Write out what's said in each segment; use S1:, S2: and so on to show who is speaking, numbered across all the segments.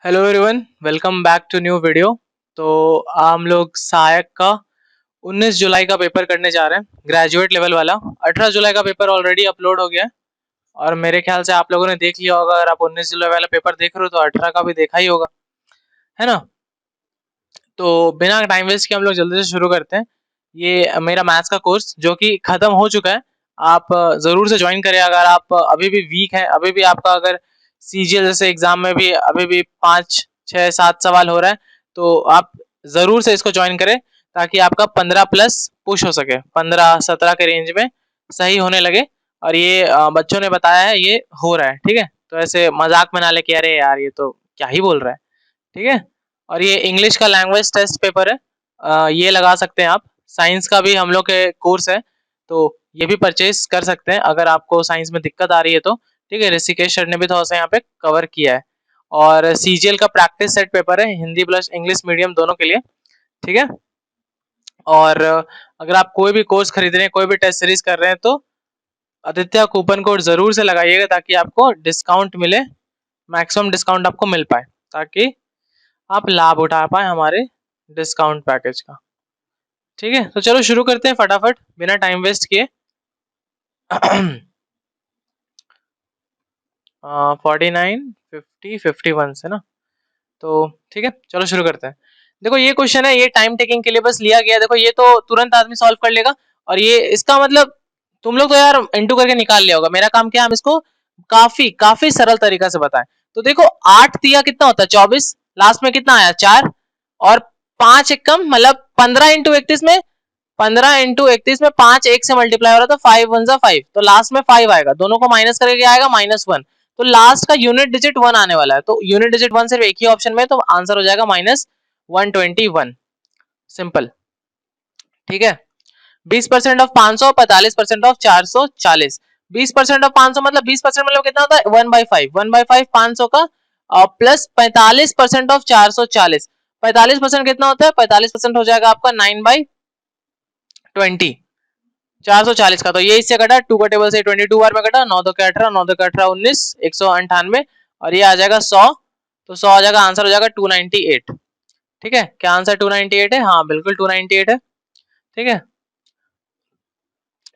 S1: Hello everyone, welcome back to new video. तो हम लोग सहायक का 19 जुलाई का पेपर करने जा रहे हैं, ग्रेजुएट लेवल वाला। 18 जुलाई का पेपर ऑलरेडी अपलोड हो गया है और मेरे ख्याल से आप लोगों ने देख लिया होगा। अगर आप 19 जुलाई वाला पेपर देख रहे हो तो 18 का भी देखा ही होगा, है ना। तो बिना टाइम वेस्ट के हम लोग जल्दी से शुरू करते हैं। ये मेरा मैथ्स का कोर्स जो कि खत्म हो चुका है। आप जरूर से ज्वाइन करें। अगर आप अभी भी वीक हैं, अभी भी आपका अगर सीजीएल जैसे एग्जाम में भी अभी भी 5 6 7 सवाल हो रहा है, तो आप जरूर से इसको ज्वाइन करें ताकि आपका 15 प्लस पुश हो सके, 15 17 के रेंज में सही होने लगे। और ये बच्चों ने बताया है ये हो रहा है, ठीक है। तो ऐसे मजाक में ना ले कि अरे यार ये तो क्या ही बोल रहा है, ठीक है। और ये इंग्लिश का लैंग्वेज टेस्ट पेपर है, ये लगा सकते हैं आप। साइंस का भी हम लोग के कोर्स है, तो ये भी परचेज कर सकते हैं अगर आपको साइंस में दिक्कत आ रही है तो, ठीक है। ऋषिकेश सर ने भी थोड़ा सा यहाँ पे कवर किया है। और सीजीएल का प्रैक्टिस सेट पेपर है, हिंदी प्लस इंग्लिश मीडियम दोनों के लिए, ठीक है। और अगर आप कोई भी कोर्स खरीद रहे हैं, कोई भी टेस्ट सीरीज कर रहे हैं, तो आदित्य कूपन कोड जरूर से लगाइएगा ताकि आपको डिस्काउंट मिले, मैक्सिमम डिस्काउंट आपको मिल पाए, ताकि आप लाभ उठा पाए हमारे डिस्काउंट पैकेज का, ठीक है। तो चलो शुरू करते हैं फटाफट बिना टाइम वेस्ट किए। 49 50 51 से ना, तो ठीक है चलो शुरू करते हैं। देखो ये क्वेश्चन है, ये टाइम टेकिंग के लिए बस लिया गया है। देखो ये तो तुरंत आदमी सॉल्व कर लेगा, और ये इसका मतलब तुम लोग तो यार इंटू करके निकाल लिया होगा। मेरा काम क्या है, हम इसको काफी काफी सरल तरीका से बताएं। तो देखो 8 तिया कितना होता है 24, लास्ट में कितना आया 4, और 5 एक कम मतलब 15 इंटू 31 में, 15 इंटू 31 में 5 एक से मल्टीप्लाई हो रहा था, 5 1 जा 5, तो लास्ट में 5 आएगा। दोनों को माइनस करके क्या आएगा -1, तो लास्ट का यूनिट डिजिट 1 आने वाला है। तो यूनिट डिजिट 1 सिर्फ एक ही ऑप्शन में है, तो आंसर हो जाएगा -121। सिंपल, ठीक है। 20% ऑफ 500, 45% ऑफ 440। 20% ऑफ 500 मतलब 20% मतलब कितना होता है 1/5, 1/5 500 का, प्लस 45% ऑफ 440। 45% कितना होता है, 45% हो जाएगा आपका 9/20, 440 का। तो ये इससे कटा, 2 का टेबल से 22 बार में कटा, 9 2 के 18, 9 2 के 18 19, 198, और ये आ जाएगा 100। तो 100 आ जाएगा, आंसर हो जाएगा 298, ठीक है। क्या आंसर 298 है? हाँ बिल्कुल 298 है, ठीक है।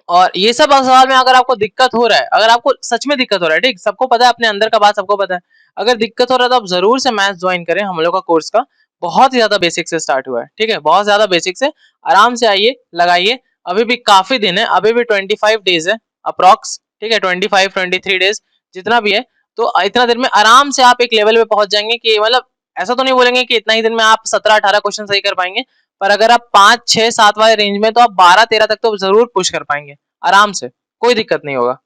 S1: और ये सब सवाल में अगर आपको दिक्कत हो रहा है, अगर आपको सच में दिक्कत हो रहा है, ठीक, सबको पता है अपने अंदर का बात, सबको पता है। अगर दिक्कत हो रहा है तो आप जरूर से मैथ्स ज्वाइन करें, हम लोग का कोर्स का बहुत ज्यादा बेसिक से स्टार्ट हुआ है, ठीक है। बहुत ज्यादा बेसिक से आराम से आइए, लगाइए। अभी भी काफी दिन है, अभी भी 25 डेज है अप्रॉक्स, ठीक है। 25 23 डेज जितना भी है, तो इतना दिन में आराम से आप एक लेवल पे पहुंच जाएंगे कि मतलब ऐसा तो नहीं बोलेंगे कि इतना ही दिन में आप 17 18 क्वेश्चन सही कर पाएंगे, पर अगर आप 5 6 7 वाले रेंज में, तो आप 12 13 तक तो जरूर पुश कर पाएंगे आराम से, कोई दिक्कत नहीं होगा,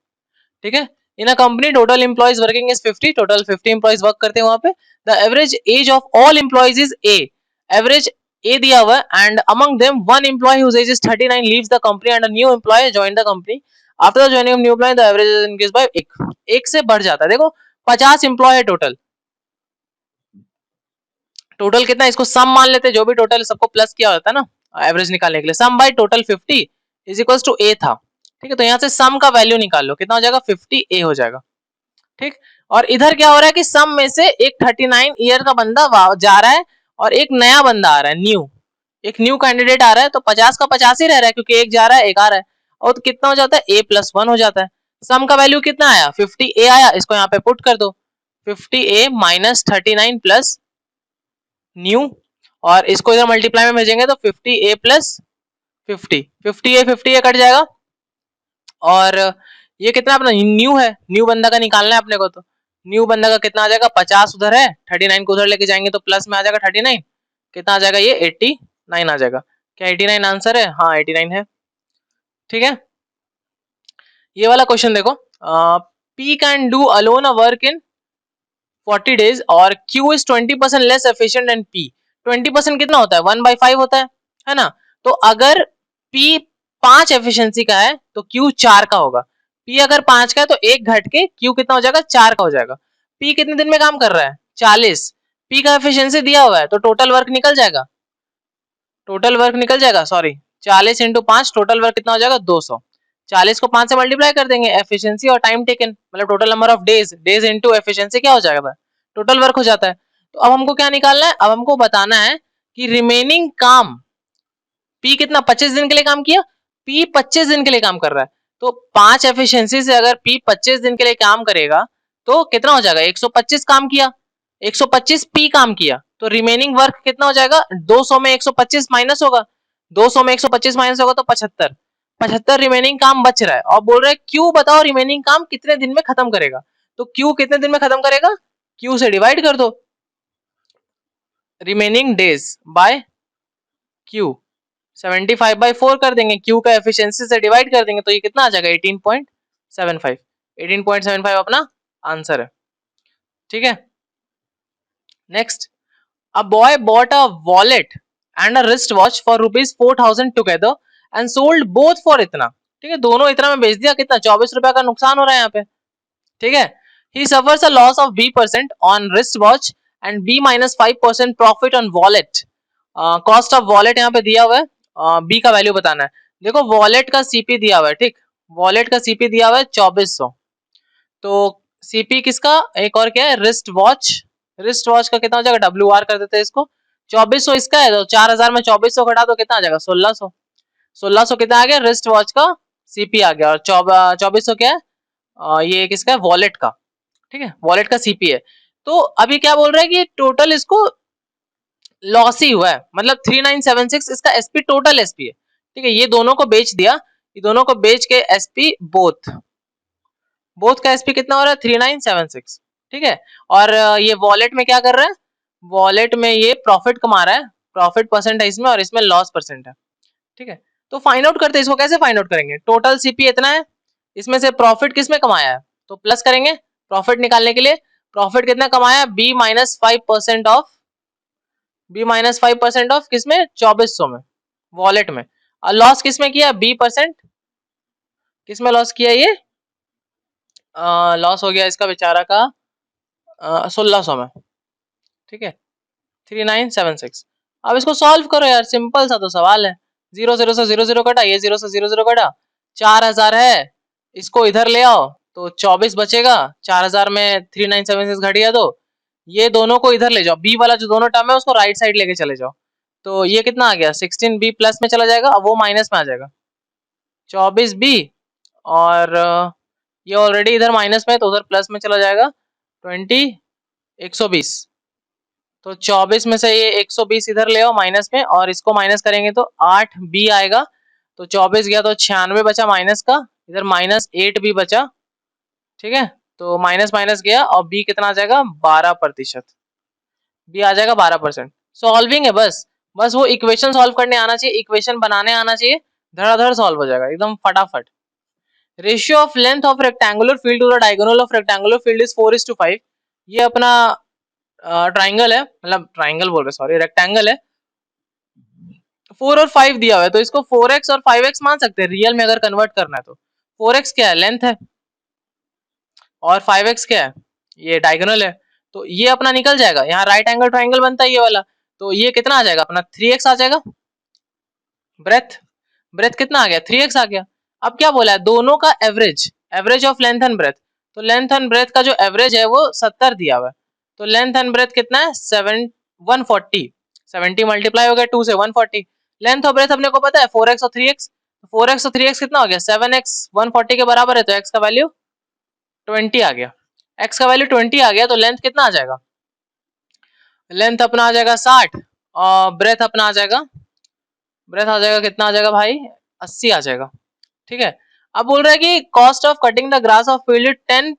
S1: ठीक है। In a company total employees working is 50, total 50 employees work करते हैं वहां पे। The average age of all employees is A, average A दिया हुआ है, and among them one employee whose age is 39 leaves the company and a new employee join the company. After the joining of new employee the average is increase by एक से बढ़ जाता है। देखो 50 employ है टोटल, टोटल कितना, इसको सम मान लेते हैं, जो भी टोटल सबको प्लस किया होता है ना एवरेज निकालने के लिए। Sum by total 50 is equals to A था, ठीक है। तो यहाँ से सम का वैल्यू निकाल लो, कितना हो जाएगा 50 ए हो जाएगा, ठीक। और इधर क्या हो रहा है कि सम में से एक 39 ईयर का बंदा जा रहा है और एक नया बंदा आ रहा है, न्यू, एक न्यू कैंडिडेट आ रहा है। तो 50 का 50 ही रह रहा है क्योंकि एक जा रहा है एक आ रहा है, और तो कितना हो जाता है a+1 हो जाता है। सम का वैल्यू कितना आया 50 ए आया, इसको यहाँ पे पुट कर दो, 50 ए माइनस 39 प्लस न्यू, और इसको इधर मल्टीप्लाई में भेजेंगे तो 50 ए प्लस 50, 50 ए कट जाएगा। और ये कितना अपना न्यू है, न्यू बंदा का निकालना है अपने को, तो न्यू बंदा का कितना आ जाएगा 50 उधर है, 39 को उधर लेके जाएंगे तो प्लस में आ जाएगा 39, कितना आ जाएगा ये 89 आ जाएगा। क्या 89 आंसर है? हाँ 89 है, ठीक है। ये वाला क्वेश्चन देखो, P can do alone a work in 40 days और Q is 20% less efficient then P। 20% कितना होता है 1/5 होता है ना। तो अगर P 5 एफिशिएंसी का है तो Q 4 का होगा। P अगर 5 का है तो एक घट के Q कितना हो जाएगा 4 का हो जाएगा। P कितने दिन में काम कर रहा है 40, P का एफिशिएंसी दिया हुआ है तो टोटल वर्क निकल जाएगा, टोटल वर्क निकल जाएगा, सॉरी 40 इंटू 5, टोटल वर्क कितना हो जाएगा 200। 40 को 5 से मल्टीप्लाई कर देंगे, एफिशिएंसी और टाइम टेकन मतलब total number of days, days into efficiency क्या हो जाएगा, टोटल वर्क हो जाता है। तो अब हमको क्या निकालना है, अब हमको बताना है कि रिमेनिंग काम P कितना 25 दिन के लिए काम किया, P 25 दिन के लिए काम कर रहा है, तो 5 एफिशिएंसी से अगर P 25 दिन के लिए काम करेगा तो कितना हो जाएगा, 125 काम किया, 125 P काम किया, तो रिमेनिंग वर्क कितना हो जाएगा, 200 में 125 माइनस होगा, 200 में 125 माइनस होगा तो 75, 75 रिमेनिंग काम बच रहा है। और बोल रहा है Q बताओ रिमेनिंग काम कितने दिन में खत्म करेगा, तो Q कितने दिन में खत्म करेगा, Q से डिवाइड कर दो रिमेनिंग डेज बाय Q, 75/4 कर देंगे, Q का एफिशिएंसी से डिवाइड कर देंगे तो ये कितना आ जाएगा 18.75, 18.75 अपना आंसर है। ठीक है, next, a boy bought a wallet and a wrist watch for ₹4,000 together and sold both for इतना। ठीक है, दोनों इतना में बेच दिया, कितना 24 रुपया का नुकसान हो रहा है यहाँ पे। ठीक है, he suffers a loss of B% on wristwatch and B-5% profit on wallet. Cost of wallet यहाँ पे दिया हुआ है, B का वैल्यू बताना है। देखो वॉलेट का CP दिया हुआ है, ठीक, वॉलेट का CP दिया हुआ है 2400, तो CP किसका, एक और क्या है, रिस्ट वॉच, रिस्ट वॉच का कितना हो जाएगा, WR कर देते हैं इसको, 2400 इसका है, तो 4000 में 2400 घटा दो कितना आ जाएगा 1600, 1600 कितना आ गया रिस्ट वॉच का CP आ गया, और 2400 क्या है, ये किसका है, वॉलेट का। ठीक है, वॉलेट का CP है। तो अभी क्या बोल रहा है कि टोटल इसको लॉस ही हुआ है, मतलब 3976 इसका SP टोटल SP है। ठीक है, ये दोनों को बेच दिया, ये दोनों को बेच के SP बोथ, बोथ का SP कितना हो रहा है 3976। ठीक है, और ये वॉलेट में क्या कर रहा है, वॉलेट में ये प्रॉफिट कमा रहा है, प्रॉफिट परसेंट है इसमें और इसमें लॉस परसेंट है। ठीक है, तो फाइंड आउट करते हैं इसको, कैसे फाइंड आउट करेंगे, टोटल CP इतना है, इसमें से प्रॉफिट किसमें कमाया है, तो प्लस करेंगे प्रॉफिट निकालने के लिए, प्रॉफिट कितना कमाया, B-5% ऑफ, B-5% ऑफ किसमें 2400 में, वॉलेट में, और लॉस किसमें किया B%, किसमें लॉस किया ये, लॉस हो गया इसका बेचारा का 1600 में। ठीक है, 3976। अब इसको सॉल्व करो यार, सिंपल सा तो सवाल है, 0 से 0 कटा, ये 0 से 0 कटा, 4000 है, इसको इधर ले आओ तो 24 बचेगा, 4000 में 3976 घट गया, तो ये दोनों को इधर ले जाओ, B वाला जो दोनों टर्म है उसको राइट साइड लेके चले जाओ, तो ये कितना आ गया 16B प्लस में चला जाएगा, अब वो माइनस में आ जाएगा 24B, और ये ऑलरेडी इधर माइनस में है तो उधर प्लस में चला जाएगा 120, तो 24 में से ये 120 इधर ले आओ माइनस में, और इसको माइनस करेंगे तो 8B आएगा, तो 24 गया तो 96 बचा माइनस का, इधर -8B बचा। ठीक है, तो माइनस माइनस गया और B कितना आ जाएगा 12%, B आ जाएगा 12%। सॉल्विंग है बस, बस वो इक्वेशन सॉल्व करने आना चाहिए, इक्वेशन बनाने आना चाहिए, धड़ाधड़ सॉल्व हो जाएगा एकदम फटाफट। Ratio of length of rectangular field to the diagonal of rectangular field is 4:5। ये अपना ट्राइंगल है, मतलब ट्राइंगल बोल रहे सॉरी, रेक्टेंगल है, 4 और 5 दिया हुआ है, तो इसको 4x और 5x मान सकते हैं रियल में अगर कन्वर्ट करना है तो। 4x क्या है, लेंथ है, और 5x क्या है, ये डायगोनल है, तो ये अपना निकल जाएगा, यहाँ राइट एंगल ट्राइंगल बनता है ये वाला, तो ये कितना आ जाएगा अपना 3x आ जाएगा, ब्रेथ, ब्रेथ कितना आ गया 3x आ गया। अब क्या बोला है, दोनों का average, average of length and breadth, तो लेंथ एंड ब्रेथ का जो एवरेज है वो 70 दिया हुआ है, तो लेंथ एंड ब्रेथ कितना है 140, 70 मल्टीप्लाई हो गया 2 से 140, लेंथ और ब्रेथ अपने को पता है 4x और 3x, 4x और 3x कितना हो गया 7x, 140 के बराबर है, तो x का वैल्यू 20 आ गया, x का वैल्यू 20 आ गया, तो लेंथ कितना आ जाएगा, लेंथ अपना आ जाएगा 60, और ब्रेथ अपना आ जाएगा, ब्रेथ आ जाएगा कितना आ जाएगा भाई 80 आ जाएगा। ठीक है, अब बोल रहा है कि cost of cutting the grass of field 10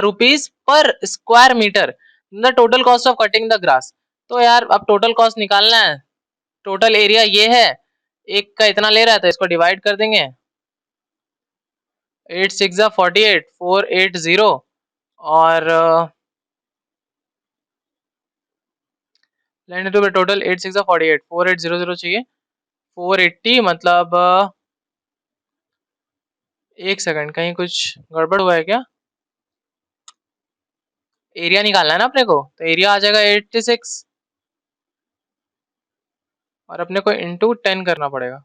S1: rupees per square metre, the total cost of cutting the grass, तो यार अब टोटल कॉस्ट निकालना है, टोटल एरिया ये है, एक का इतना ले रहा है तो इसको डिवाइड कर देंगे, 8 6 48, 480, और लेंथ टू टोटल 8 6 48, 4800 चाहिए, 480 मतलब एक सेकंड, कहीं कुछ गड़बड़ हुआ है क्या, एरिया निकालना है ना अपने को, तो एरिया आ जाएगा 86, और अपने को इंटू 10 करना पड़ेगा,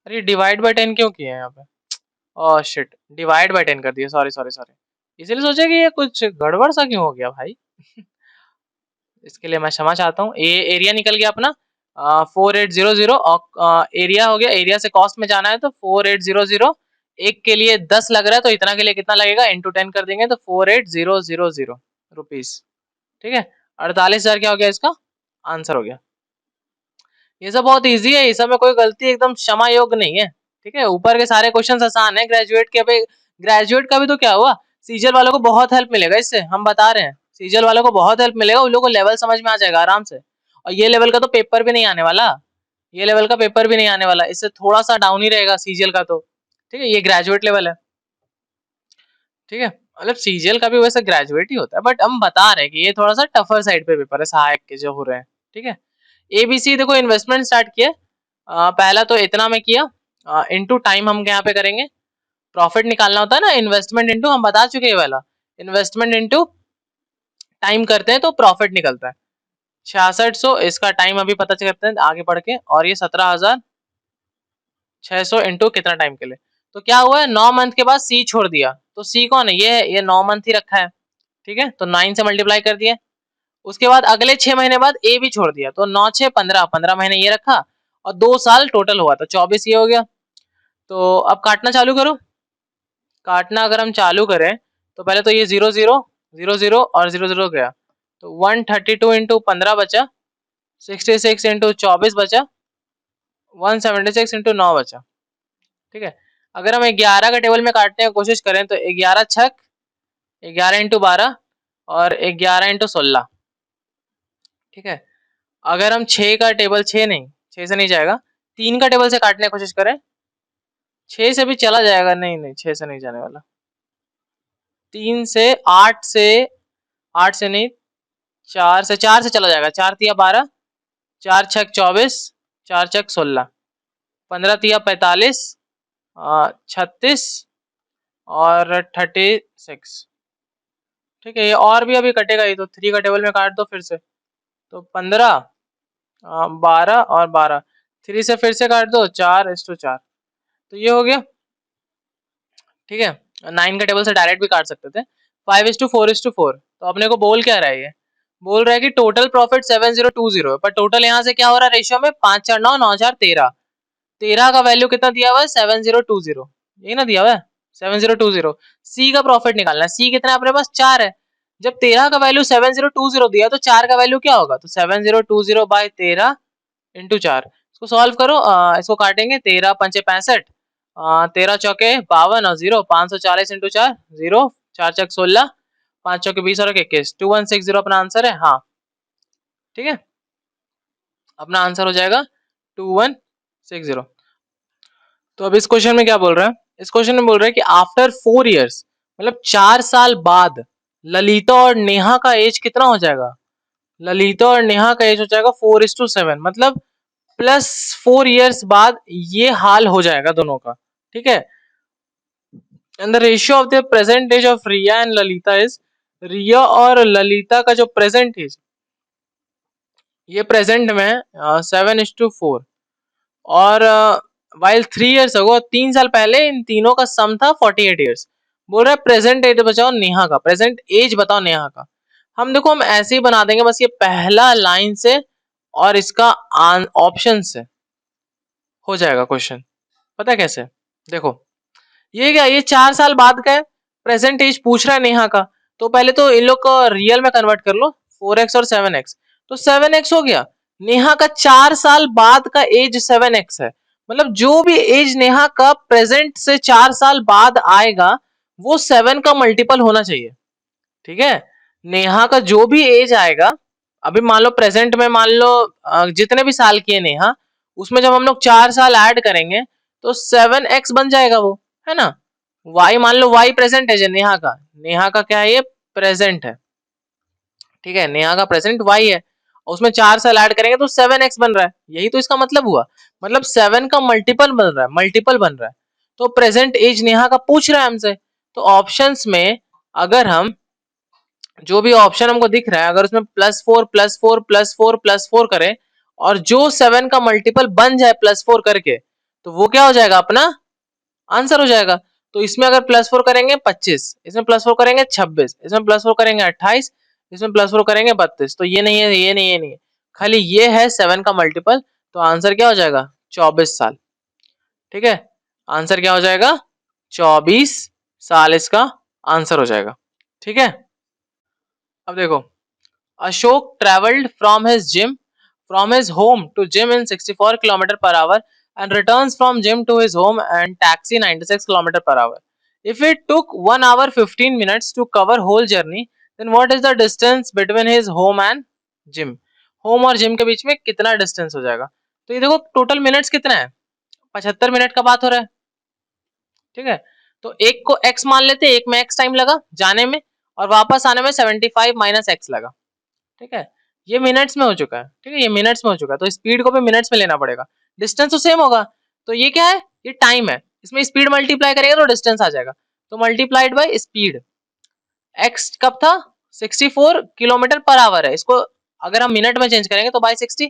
S1: अरे डिवाइड बाय 10 क्यों किया है यहाँ पे, ओह शिट, डिवाइड बाय 10 कर दिया, सॉरी सॉरी सॉरी, इसलिए सोचा कि ये कुछ गड़बड़ सा क्यों हो गया भाई। इसके लिए मैं क्षमा चाहता हूँ। ये एरिया निकल गया अपना 4800 और एरिया हो गया। एरिया से कॉस्ट में जाना है तो 4800, एक के लिए 10 लग रहा है तो इतना के लिए कितना लगेगा, इंटू 10 कर देंगे तो 48000 रुपीज। ठीक है, 48,000 क्या हो गया इसका आंसर हो गया। ये सब बहुत इजी है, ये सब में कोई गलती एकदम क्षमा योग्य नहीं है। ठीक है, ऊपर के सारे क्वेश्चन आसान है। ग्रेजुएट के पे, ग्रेजुएट का भी तो क्या हुआ, सीजल वालों को बहुत हेल्प मिलेगा इससे, हम बता रहे हैं। सीजल वालों को बहुत हेल्प मिलेगा, उन लोगों को लेवल समझ में आ जाएगा आराम से। और ये लेवल का तो पेपर भी नहीं आने वाला, ये लेवल का पेपर भी नहीं आने वाला, इससे थोड़ा सा डाउन ही रहेगा सीजीएल का तो। ठीक है, ये ग्रेजुएट लेवल है। ठीक है, मतलब सीजीएल का भी वैसे ग्रेजुएट ही होता है, बट हम बता रहे हैं कि ये थोड़ा सा टफर साइड पे पेपर है सहायक के जो हो रहे हैं। ठीक है, एबीसी देखो इन्वेस्टमेंट स्टार्ट किया, पहला तो इतना में किया, इनटू टाइम हम यहाँ पे करेंगे। प्रॉफिट निकालना होता है ना, इन्वेस्टमेंट इनटू, हम बता चुके हैं वाला, इन्वेस्टमेंट इनटू टाइम करते हैं तो प्रॉफिट निकलता है 6600। इसका टाइम अभी पता करते हैं आगे बढ़ के, और ये 17,600 इनटू कितना टाइम के लिए। तो क्या हुआ है, 9 मंथ के बाद सी छोड़ दिया, तो सी कौन है, ये 9 मंथ ही रखा है। ठीक है, तो 9 से मल्टीप्लाई कर दिए। उसके बाद अगले 6 महीने बाद ए भी छोड़ दिया, तो 9 6 15, 15 महीने ये रखा और 2 साल टोटल हुआ तो 24 ये हो गया। तो अब काटना चालू करो। काटना अगर हम चालू करें तो पहले तो ये 0 0 0 0 और 0 0 गया, तो 132 इंटू 15 बचा, 66 इंटू 24 बचा, 176 इंटू 9 बचा। ठीक है, अगर हम 11 का टेबल में काटने की कोशिश करें तो 11 छक, 11 इंटू 12 और 11 इंटू 16। ठीक है, अगर हम 6 का टेबल, 6 नहीं, 6 से नहीं जाएगा, 3 का टेबल से काटने की कोशिश करें, 6 से भी चला जाएगा, नहीं नहीं 6 से नहीं जाने वाला, 3 से, 8 से, 8 से नहीं, 4 से, 4 से चला जाएगा, 4 तिया 12, 4 छक 24, 4 छक 16, 15 तिया 45, 36 और 36। ठीक है, ये और भी अभी कटेगा, ये तो 3 का टेबल में काट दो फिर से, तो 15, 12 और 12, 3 से फिर से काट दो, 4:4, तो ये हो गया। ठीक है, 9 का टेबल से डायरेक्ट भी काट सकते थे। 5:4:4, तो अपने को बोल क्या रहा है, ये बोल रहा है कि टोटल प्रॉफिट 7020 है, पर टोटल यहाँ से क्या हो रहा है रेशियो में, 5 4 9 9 4 13, 13 का वैल्यू कितना दिया हुआ है 7020, यही ना दिया हुआ है 7020। सी का प्रॉफिट निकालना है, सी कितना है अपने पास 4 है, जब 13 का वैल्यू 7020 दिया तो 4 का वैल्यू क्या होगा, तो 7020 बाय 13 इंटू 4। इसको सॉल्व करो, इसको काटेंगे, 13 पंचे 65, 13 चौके 52 और 0, 540 इंटू 4, 0, 4 चौक 16, 5 चौके 20 और 21, 2160 अपना आंसर है। हाँ ठीक है, अपना आंसर हो जाएगा 2160। तो अब इस क्वेश्चन में क्या बोल रहा है, इस क्वेश्चन में बोल रहा है कि आफ्टर 4 इयर्स, मतलब 4 साल बाद ललिता और नेहा का एज कितना हो जाएगा, ललिता और नेहा का एज हो जाएगा 4:7, मतलब +4 इयर्स बाद ये हाल हो जाएगा दोनों का। ठीक है, and the ratio of the present age of Riya and Lalita is, Riya और ललिता का जो प्रेजेंट एज, ये प्रेजेंट में 7:4, और वाइल 3 इयर्स अगो, 3 साल पहले इन तीनों का सम था 48 इयर्स। बोल रहा है प्रेजेंट एज बताओ नेहा का, प्रेजेंट एज बताओ नेहा का। हम देखो हम ऐसे ही बना देंगे, बस ये पहला लाइन से और इसका ऑप्शन से हो जाएगा क्वेश्चन। पता है कैसे, देखो ये क्या, ये 4 साल बाद का है, प्रेजेंट एज पूछ रहा है नेहा का, तो पहले तो इन लोग को रियल में कन्वर्ट कर लो, 4x और 7x, तो 7x हो गया। नेहा का 4 साल बाद का एज 7x है, मतलब जो भी एज नेहा का प्रेजेंट से 4 साल बाद आएगा वो 7 का मल्टीपल होना चाहिए। ठीक है, नेहा का जो भी एज आएगा, अभी मान लो प्रेजेंट में, मान लो जितने भी साल की है नेहा, उसमें जब हम लोग 4 साल ऐड करेंगे तो 7x बन जाएगा वो, है ना। y मान लो y प्रेजेंट है नेहा का, नेहा का क्या है ये प्रेजेंट है। ठीक है, नेहा का प्रेजेंट y है, और उसमें 4 साल ऐड करेंगे तो 7x बन रहा है, यही तो इसका मतलब हुआ, मतलब 7 का मल्टीपल बन रहा है, मल्टीपल बन रहा है। तो प्रेजेंट एज नेहा का पूछ रहा है हमसे, तो ऑप्शंस में अगर हम जो भी ऑप्शन हमको दिख रहा है, अगर उसमें +4 +4 +4 +4 करें और जो 7 का मल्टीपल बन जाए +4 करके, तो वो क्या हो जाएगा अपना आंसर हो जाएगा। तो इसमें अगर +4 करेंगे 25, इसमें +4 करेंगे 26, इसमें +4 करेंगे 28, इसमें +4 करेंगे 32। तो ये नहीं है, ये नहीं है, ये नहीं है, खाली ये है 7 का मल्टीपल। तो आंसर क्या हो जाएगा? 24 साल। ठीक है, आंसर क्या हो जाएगा? 24 साल इसका आंसर हो जाएगा। ठीक है, अब देखो, Ashok travelled from his home to gym in 64 km/h and returns from gym to his home and taxi 96 km/h. If it took 1 hour 15 minutes to cover whole journey, then what is the distance between his home and gym? Home और gym के बीच में कितना distance हो जाएगा? तो ये देखो total minutes कितना है, 75 मिनट का बात हो रहा है। ठीक है, तो एक को x मान लेते, एक में x टाइम लगा जाने में और वापस आने में 75 माइनस x लगा। ठीक है, ये मिनट्स में हो चुका है। ठीक है, ये मिनट्स में हो चुका है, तो स्पीड को भी मिनट्स में लेना पड़ेगा। डिस्टेंस तो सेम होगा, तो ये क्या है? ये टाइम है, इसमें स्पीड मल्टीप्लाई करेंगे तो डिस्टेंस आ जाएगा, तो मल्टीप्लाइड बाय स्पीड। x कब था? 64 किलोमीटर पर आवर है, इसको अगर हम मिनट में चेंज करेंगे तो बाय 60,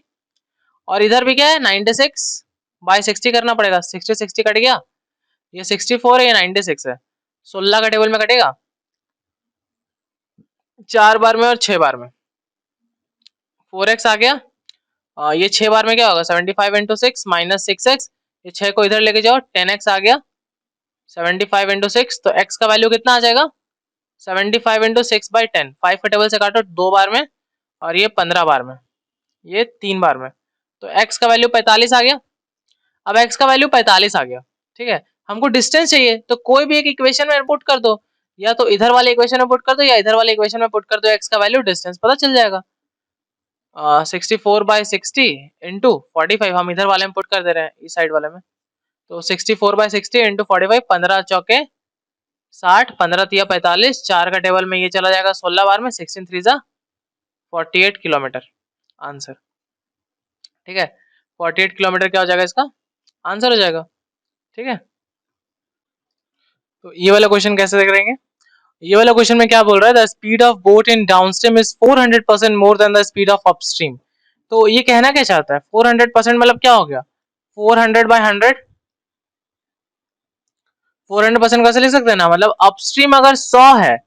S1: और इधर भी क्या है? 96 बाय 60 करना पड़ेगा। 60 60 कट गया, ये 64 है, ये 96 है, 16 का टेबल में कटेगा 4 बार में और 6 बार में, 4x आ गया। ये 6 बार में क्या होगा? 75 इंटू 6 माइनस 6x, ये 6 को इधर लेके जाओ, 10x आ गया। 75 इंटू 6, तो x का वैल्यू कितना आ जाएगा? 75 इंटू 6 बाई 10, 5 का टेबल से काटो 2 बार में, और ये 15 बार में, ये 3 बार में, तो x का वैल्यू 45 आ गया। अब x का वैल्यू 45 आ गया। ठीक है, हमको डिस्टेंस चाहिए, तो कोई भी एक इक्वेशन में पुट कर दो, या तो इधर वाले इक्वेशन में पुट कर दो या इधर वाले इक्वेशन में पुट कर दो, x का वैल्यू डिस्टेंस पता चल जाएगा। 64 बाई 60 इंटू 45, हम इधर वाले में पुट कर दे रहे हैं, इस साइड वाले में, तो 64 बाई 60 इंटू 45, 15 चौके 60, 15 तिया 45, 4 का टेबल में ये चला जाएगा 16 बार में, 16 3 जा 48 किलोमीटर आंसर। ठीक है, 48 किलोमीटर क्या हो जाएगा? इसका आंसर हो जाएगा। ठीक है, तो ये वाला क्वेश्चन कैसे करेंगे? ये वाला क्वेश्चन में क्या बोल रहा है? The speed of boat in downstream is 400% more than the speed of upstream. तो ये कहना क्या चाहता है? 400% मतलब क्या हो गया? 400 बाय 100, 400% कैसे लिख सकते हैं ना, मतलब अपस्ट्रीम अगर 100 है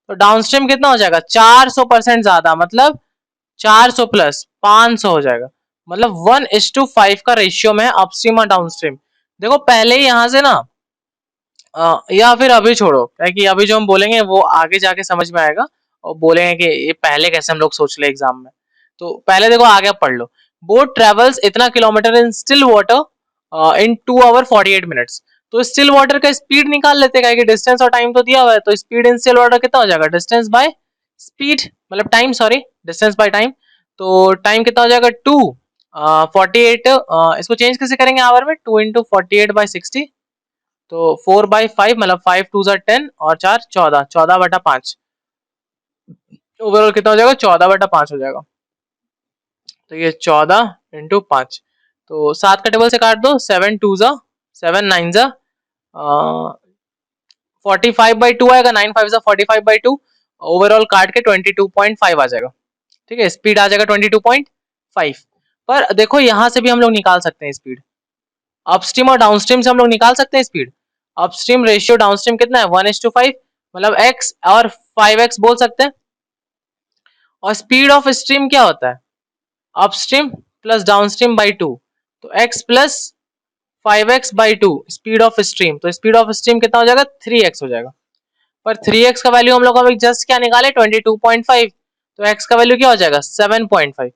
S1: तो डाउनस्ट्रीम कितना हो जाएगा? 400% ज्यादा, मतलब 400 प्लस 500 हो जाएगा, मतलब 1:5 का रेशियो में है अपस्ट्रीम और डाउनस्ट्रीम। देखो पहले ही यहाँ से ना या फिर अभी छोड़ो, क्योंकि अभी जो हम बोलेंगे वो आगे जाके समझ में आएगा, और बोलेंगे कि ये पहले कैसे हम लोग सोच ले एग्जाम में। तो पहले देखो आगे पढ़ लो। बोट ट्रेवल्स इतना kilometre in still water in 2 hour 48 minutes. तो स्टिल वाटर का स्पीड निकाल लेते हैं, कि डिस्टेंस और टाइम तो दिया हुआ है, तो स्पीड इन स्टिल वाटर कितना हो जाएगा? डिस्टेंस बाय स्पीड, मतलब time, sorry distance by time. तो टाइम कितना हो जाएगा? 2 48, इसको चेंज कैसे करेंगे आवर में? 2 इंटू 48 बाई 60, तो 4 बाई 5, मतलब 5 2 जा 10 और 4 14, 14/5, ओवरऑल कितना हो जाएगा? 14/5 हो जाएगा। तो ये 14 इंटू 5, तो 7 का टेबल से काट दो, 7 2 जा 7 9 जा 45/2 आएगा, 9 5 जा 45/2, ओवरऑल काट के 22.5 आ जाएगा। ठीक है, स्पीड आ जाएगा 22.5। पर देखो यहाँ से भी हम लोग निकाल सकते हैं स्पीड, अपस्ट्रीम और डाउनस्ट्रीम से हम लोग निकाल सकते हैं स्पीड। अपस्ट्रीम रेशियो डाउनस्ट्रीम कितना है? 1:5, मतलब x और 5x बोल सकते हैं। और स्पीड ऑफ स्ट्रीम क्या होता है? अपस्ट्रीम प्लस डाउनस्ट्रीम बाई 2, तो x plus 5x by 2 speed of stream, तो स्पीड ऑफ स्ट्रीम कितना हो जाएगा? 3x हो जाएगा। पर 3x का वैल्यू हम लोग अभी जस्ट क्या निकाले? 22.5, तो x का वैल्यू क्या हो जाएगा? 7.5।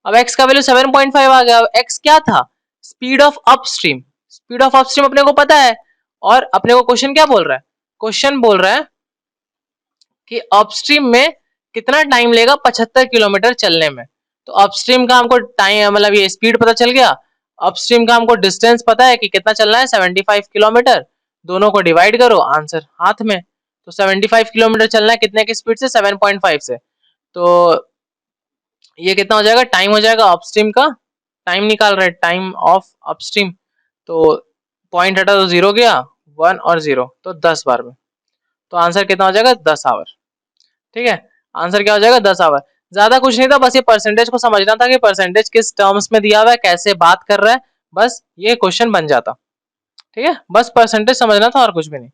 S1: अब x का वैल्यू 7.5 आ गया। x क्या था? Speed of upstream. Speed of upstream अपने को पता है, और अपने को क्वेश्चन क्या बोल रहा है? क्वेश्चन बोल रहा है कि अपस्ट्रीम में कितना टाइम लेगा 75 किलोमीटर चलने में। तो अपस्ट्रीम का हमको टाइम, मतलब ये स्पीड पता चल गया। अपस्ट्रीम का हमको डिस्टेंस पता है कि कितना चलना है, 75 किलोमीटर। दोनों को डिवाइड करो, आंसर हाथ में। तो 75 किलोमीटर चलना है कितने की स्पीड से? 7.5 से। तो ये कितना हो जाएगा? टाइम हो जाएगा अपस्ट्रीम का, टाइम निकाल रहे हैं, टाइम ऑफ अपस्ट्रीम। तो पॉइंट हटा तो 0 गया, 1 और 0, तो 10 बार में। तो आंसर कितना हो जाएगा? 10 आवर। ठीक है, आंसर क्या हो जाएगा? 10 आवर। ज्यादा कुछ नहीं था, बस ये परसेंटेज को समझना था कि परसेंटेज किस टर्म्स में दिया हुआ है, कैसे बात कर रहा है, बस ये क्वेश्चन बन जाता। ठीक है, बस परसेंटेज समझना था और कुछ भी नहीं।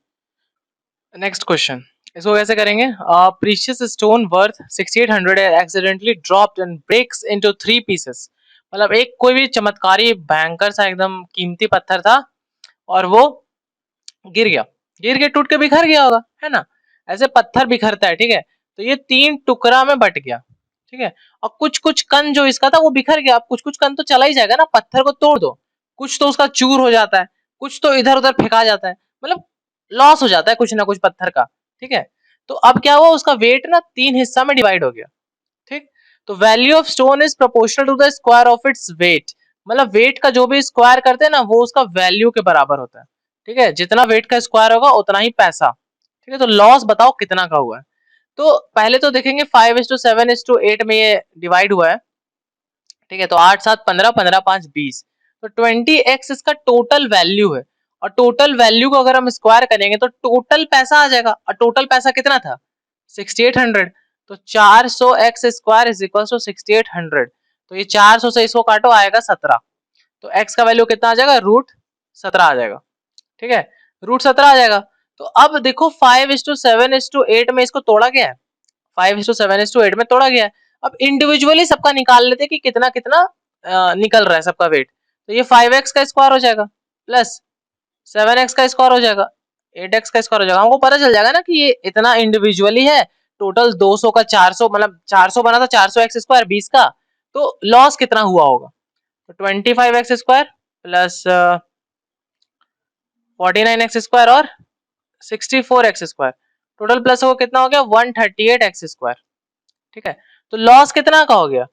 S1: नेक्स्ट क्वेश्चन, इसको कैसे करेंगे? Precious stone worth 6800 accidentally dropped and breaks into 3 pieces. मतलब एक कोई भी चमत्कारी भयंकर सा एकदम कीमती पत्थर था और वो गिर गया, गिर के टूट के बिखर गया होगा, है ना? ऐसे पत्थर बिखरता है, ठीक है? तो ये 3 टुकड़ा में बट गया, ठीक है? और कुछ कुछ कण जो इसका था वो बिखर गया। अब कुछ कुछ कण तो चला ही जाएगा ना, पत्थर को तोड़ दो, कुछ तो उसका चूर हो जाता है, कुछ तो इधर उधर फेंका जाता है, मतलब लॉस हो जाता है कुछ ना कुछ पत्थर का, ठीक है? तो अब क्या हुआ, उसका वेट ना 3 हिस्सा में डिवाइड हो गया, ठीक? तो value of stone is proportional to the square of its weight. मतलब वेट का जो भी स्क्वायर करते हैं ना वो उसका वैल्यू के बराबर होता है, ठीक है? जितना वेट का स्क्वायर होगा उतना ही पैसा, ठीक है? तो लॉस बताओ कितना का हुआ है? तो पहले तो देखेंगे 5:7:8 में ये डिवाइड हुआ है, ठीक है? तो 8 7 15 15 5 20, तो 20x इसका टोटल वैल्यू है। और टोटल वैल्यू को अगर हम स्क्वायर करेंगे तो टोटल पैसा आ जाएगा, और टोटल पैसा कितना था? 6800। तो 400x square is equal to 6800। तो ये 400 से इसको काटो, आएगा 17। तो x का वैल्यू कितना आ जाएगा? √17 आ जाएगा, ठीक है? √17 आ जाएगा। तो अब देखो 5:7:8 में इसको तोड़ा गया है, 5:7:8 में तोड़ा गया है। अब इंडिविजुअली सबका निकाल लेते कि कितना कितना निकल रहा है सबका वेट। तो ये 5x का स्क्वायर हो जाएगा प्लस 7x का स्क्वायर हो जाएगा, 8x का स्क्वायर हो जाएगा। हमको पता चल जाएगा ना कि ये इतना इंडिविजुअली है। टोटल 200 का 400, मतलब 400 बना था, 400x स्क्वायर 20 का। तो लॉस कितना हुआ होगा? तो 25x square plus 49x square और 64x स्क्वायर, टोटल प्लस हो कितना हो गया? 138x स्क्वायर, ठीक है? तो लॉस कितना का हो गया?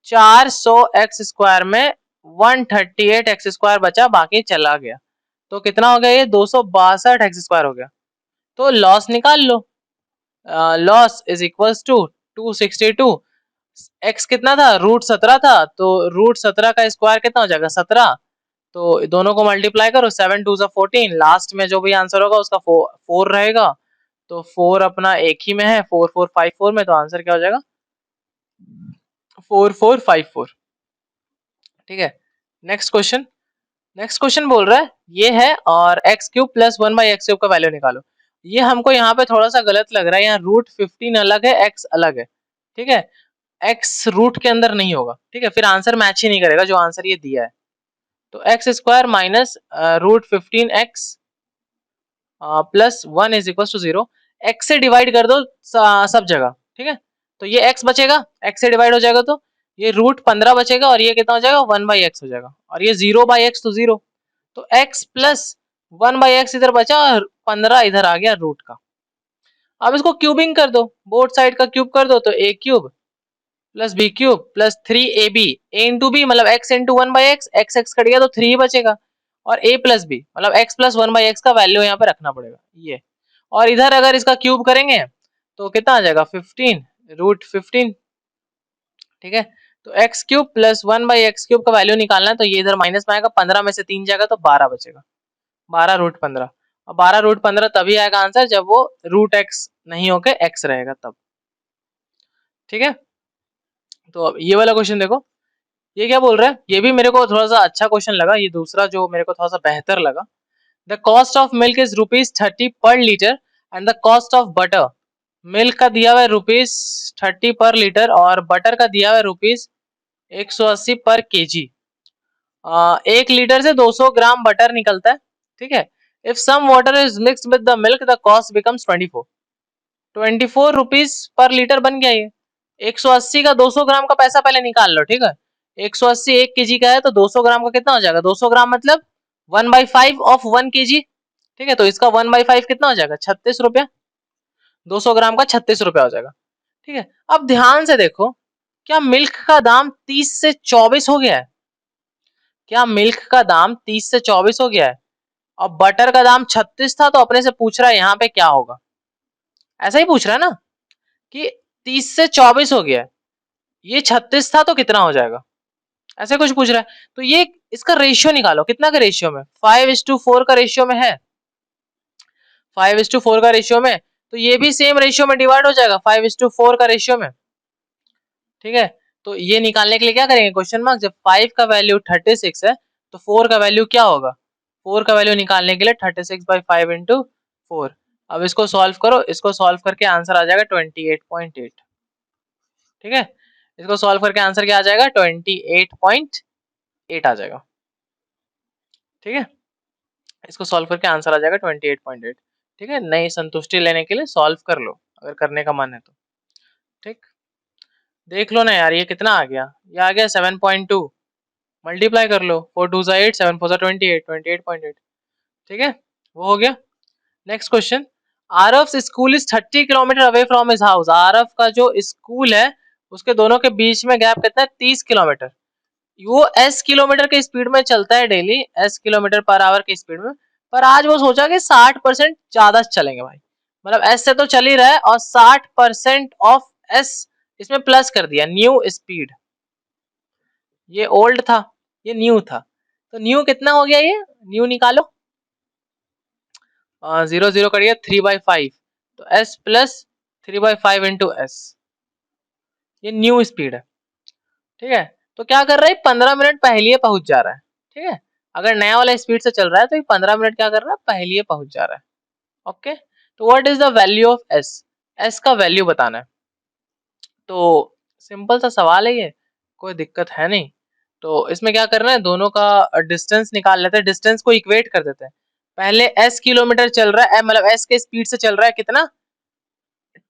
S1: 400x स्क्वायर में 138x स्क्वायर बचा, बाकी चला गया। तो कितना हो गया? ये 262x स्क्वायर हो गया। तो लॉस निकाल लो। Loss is equals to 262। x कितना था? √17 था, तो √17 का स्क्वायर कितना हो जाएगा? 17। तो दोनों को मल्टीप्लाई करो, 7 2 14, लास्ट में जो भी आंसर होगा उसका 4 रहेगा। तो 4 अपना एक ही में है, 4454 में, तो आंसर क्या हो जाएगा? 4454, ठीक है? नेक्स्ट क्वेश्चन, नेक्स्ट क्वेश्चन बोल रहा है ये है और x³ प्लस 1/x³ का वैल्यू निकालो। ये हमको यहाँ पे थोड़ा सा गलत लग रहा है, यहाँ √15 अलग है, x अलग है, ठीक है? x रूट के अंदर नहीं होगा, ठीक है? फिर आंसर मैच ही नहीं करेगा जो आंसर ये दिया है। तो x square minus √15x plus 1 is equal to 0। x से डिवाइड कर दो सब जगह, ठीक है? तो ये x बचेगा, x से डिवाइड हो जाएगा तो ये √15 बचेगा, और ये कितना हो जाएगा? 1/x हो जाएगा, और ये 0/x तो 0। तो x प्लस 1/x इधर बचा और 15 इधर आ गया रूट का। अब इसको क्यूबिंग कर दो, बोथ साइड का क्यूब कर दो, तो a³ plus b³ plus 3ab a into B, मतलब x into 1/x, x cut गया तो 3 ही बचेगा, और a प्लस बी मतलब x प्लस 1/x का वैल्यू यहाँ पे रखना पड़ेगा ये। और इधर अगर इसका क्यूब करेंगे तो कितना आ जाएगा? 15 √15, ठीक है? तो x³ प्लस 1/x³ का वैल्यू निकालना है, तो ये इधर माइनस में आएगा, 15 में से 3 जाएगा तो 12 बचेगा, 12 √15। और 12 √15 तभी आएगा आंसर जब वो √x नहीं होके x रहेगा तब, ठीक है? तो अब ये वाला क्वेश्चन देखो, ये क्या बोल रहा है? ये भी मेरे को थोड़ा सा अच्छा क्वेश्चन लगा, ये दूसरा जो मेरे को थोड़ा सा बेहतर लगा। The cost of milk is ₹30 पर litre and the cost of butter. Milk का दिया हुआ है ₹30 पर लीटर और बटर का दिया हुआ है ₹180 पर केजी। 1 लीटर से 200 ग्राम बटर निकलता है, ठीक है? If some water is mixed with the milk the cost becomes 24 rupees per litre बन गया ये। 180 का 200 ग्राम का पैसा पहले निकाल लो, ठीक है? 180 1 केजी का है, तो 200 ग्राम का कितना हो जाएगा? 200 ग्राम मतलब 1/5 ऑफ 1 केजी, ठीक है? तो इसका 1/5 कितना हो जाएगा? 36 रुपया। 200 ग्राम का 36 रुपया हो जाएगा, ठीक है? अब ध्यान से देखो, क्या मिल्क का दाम 30 से 24 हो गया है? क्या मिल्क का दाम 30 से 24 हो गया है? और बटर का दाम 36 था, तो अपने से पूछ रहा है यहाँ पे क्या होगा? ऐसा ही पूछ रहा है ना कि 30 से 24 हो गया है, ये 36 था तो कितना हो जाएगा? ऐसे कुछ पूछ रहा है। तो ये इसका रेशियो निकालो, कितना का रेशियो में? 5:4 का रेशियो में है, 5:4 का रेशियो में, तो ये भी सेम रेशियो में डिवाइड हो जाएगा 5:4 का रेशियो में, ठीक है? तो ये निकालने के लिए क्या करेंगे? Question mark. जब 5 का वैल्यू 36 है तो 4 का वैल्यू क्या होगा? 4 का वैल्यू निकालने के लिए 36/5 × 4, अब इसको सॉल्व करो, इसको सॉल्व करके आंसर आ जाएगा 28.8। ठीक है, इसको सॉल्व करके आंसर क्या आ जाएगा 28.8 आ जाएगा। ठीक है, इसको सॉल्व करके आंसर आ जाएगा 28.8। ठीक है, नई संतुष्टि लेने के लिए सॉल्व कर लो अगर करने का मन है तो। ठीक, देख लो ना यार, ये कितना आ गया, ये आ गया 7.2। मल्टीप्लाई कर लो, 4 2 8, 7 4 28, 28.8। ठीक है, वो हो गया। Next question, Aarav school is 30 kilometre away from his house. Aarav का जो स्कूल है उसके दोनों के बीच में गैप कितना है 30 किलोमीटर। वो एस किलोमीटर के स्पीड में चलता है daily, S kilometre per hour की स्पीड में, पर आज वो सोचा कि 60% ज्यादा चलेंगे भाई, मतलब एस से तो चल ही रहा है और 60% ऑफ एस इसमें प्लस कर दिया, न्यू स्पीड। ये ओल्ड था, ये न्यू था, तो न्यू कितना हो गया, ये न्यू निकालो। 0 0 करिए, 3/5, तो एस प्लस 3/5 इंटू एस, ये न्यू स्पीड है। ठीक है, तो क्या कर रहा है, 15 मिनट पहले पहुंच जा रहा है। ठीक है, अगर नया वाला स्पीड से चल रहा है तो ये 15 मिनट क्या कर रहा है, पहले पहुंच जा रहा है। ओके, तो what is the value of S, S का वैल्यू बताना है। तो सिंपल सा सवाल है ये, कोई दिक्कत है नहीं। तो इसमें क्या करना है, दोनों का डिस्टेंस निकाल लेते हैं, डिस्टेंस को इक्वेट कर देते हैं। पहले एस किलोमीटर चल रहा है, मतलब एस के स्पीड से चल रहा है, कितना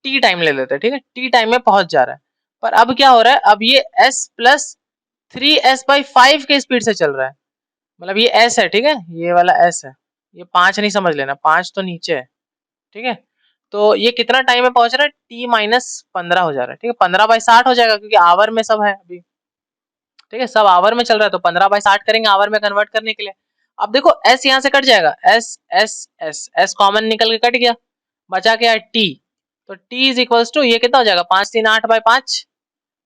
S1: टी टाइम ले लेते हैं। ठीक है, टी टाइम में पहुंच जा रहा है, पर अब क्या हो रहा है, अब ये एस प्लस 3s/5 के स्पीड से चल रहा है, मतलब ये एस है। ठीक है, ये वाला एस है, ये 5 नहीं समझ लेना, 5 तो नीचे है। ठीक है, तो ये कितना टाइम में पहुंच रहा है, t-15 हो जा रहा है। ठीक है, 15/60 हो जाएगा क्योंकि आवर में सब है अभी। ठीक है, सब आवर में चल रहा है, तो 15/60 करेंगे आवर में कन्वर्ट करने के लिए। अब देखो s यहाँ से कट जाएगा, s s s s common निकल के कट गया, बचा क्या t, तो t इज इक्वल्स टू ये कितना हो जाएगा 5 3 8/5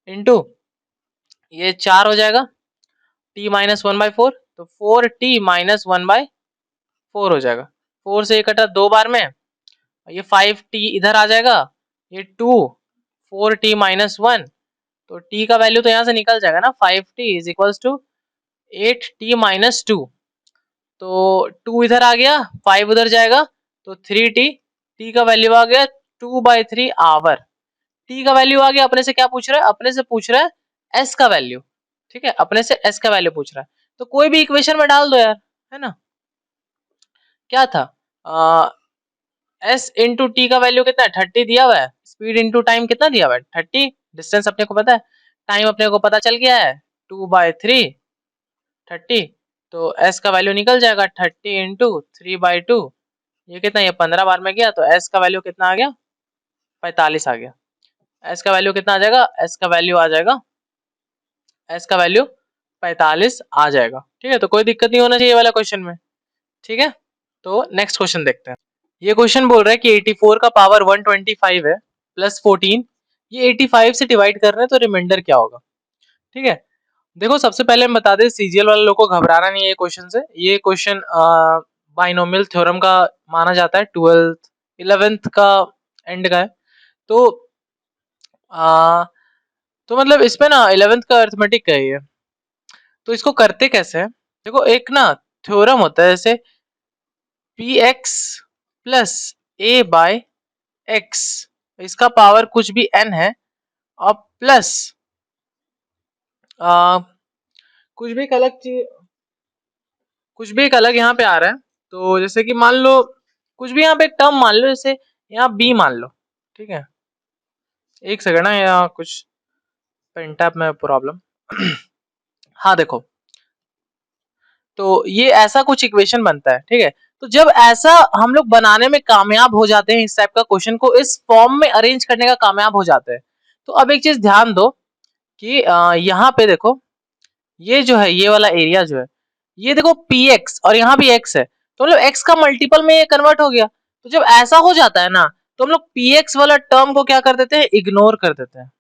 S1: इंटू ये 4 हो जाएगा, t माइनस 1/4, तो 4t माइनस 1/4 हो जाएगा। 4 से ये कटा 2 बार में, ये 5t इधर आ जाएगा, ये 2 4t माइनस 1, तो t का वैल्यू तो यहाँ से निकल जाएगा ना, 5t is equals to 8t minus 2, तो 2 इधर आ गया, 5 उधर जाएगा, तो 3t, t का वैल्यू आ गया 2/3 आवर। t का वैल्यू आ गया, अपने से क्या पूछ रहा है, अपने से पूछ रहा है s का वैल्यू। ठीक है, अपने से s का वैल्यू पूछ रहा है, तो कोई भी इक्वेशन में डाल दो यार, है ना। क्या था, s इंटू टी का वैल्यू कितना है 30 दिया हुआ है, स्पीड इंटू टाइम कितना दिया हुआ है 30, डिस्टेंस अपने को पता है, टाइम अपने को पता चल गया है 2/3 30, तो s का वैल्यू निकल जाएगा 30 इंटू 3/2, ये कितना, ये 15 बार में गया, तो s का वैल्यू कितना आ गया 45 आ गया। s का वैल्यू कितना आ जाएगा, s का वैल्यू आ जाएगा, s का वैल्यू 45 आ जाएगा। ठीक है, तो कोई दिक्कत नहीं होना चाहिए वाला क्वेश्चन में। ठीक है, तो नेक्स्ट क्वेश्चन देखते हैं। ये क्वेश्चन बोल रहा है कि 84 का पावर 125 है प्लस 14, ये 85 से डिवाइड कर रहे हैं, तो रिमाइंडर क्या होगा। ठीक है, देखो सबसे पहले हम बता दें, सीजीएल वाले लोगों को घबराना नहीं है ये क्वेश्चन से। ये क्वेश्चन बाइनोमियल थ्योरम का माना जाता है, 12th 11th का एंड का है। तो आ, तो मतलब इसमें ना 11th का अर्थमेटिक है ये। तो इसको करते कैसे है, देखो एक ना थ्योरम होता है, जैसे px plus a by x, इसका पावर कुछ भी n है, और प्लस कुछ भी एक अलग चीज, कुछ भी एक अलग यहाँ पे आ रहा है। तो जैसे कि मान लो कुछ भी यहाँ पे एक टर्म मान लो, जैसे यहाँ b मान लो। ठीक है, एक सेकंड ना, यहाँ कुछ पेन टैप में प्रॉब्लम। हाँ देखो, तो ये ऐसा कुछ इक्वेशन बनता है। ठीक है, तो जब ऐसा हम लोग बनाने में कामयाब हो जाते हैं, इस टाइप का क्वेश्चन को इस फॉर्म में अरेंज करने का कामयाब हो जाते हैं, तो अब एक चीज ध्यान दो कि यहाँ पे देखो, ये जो है ये वाला एरिया जो है, ये देखो px और यहाँ भी x है, तो मतलब x का मल्टीपल में ये कन्वर्ट हो गया। तो जब ऐसा हो जाता है ना, तो हम लोग px वाला टर्म को क्या कर देते हैं, इग्नोर कर देते हैं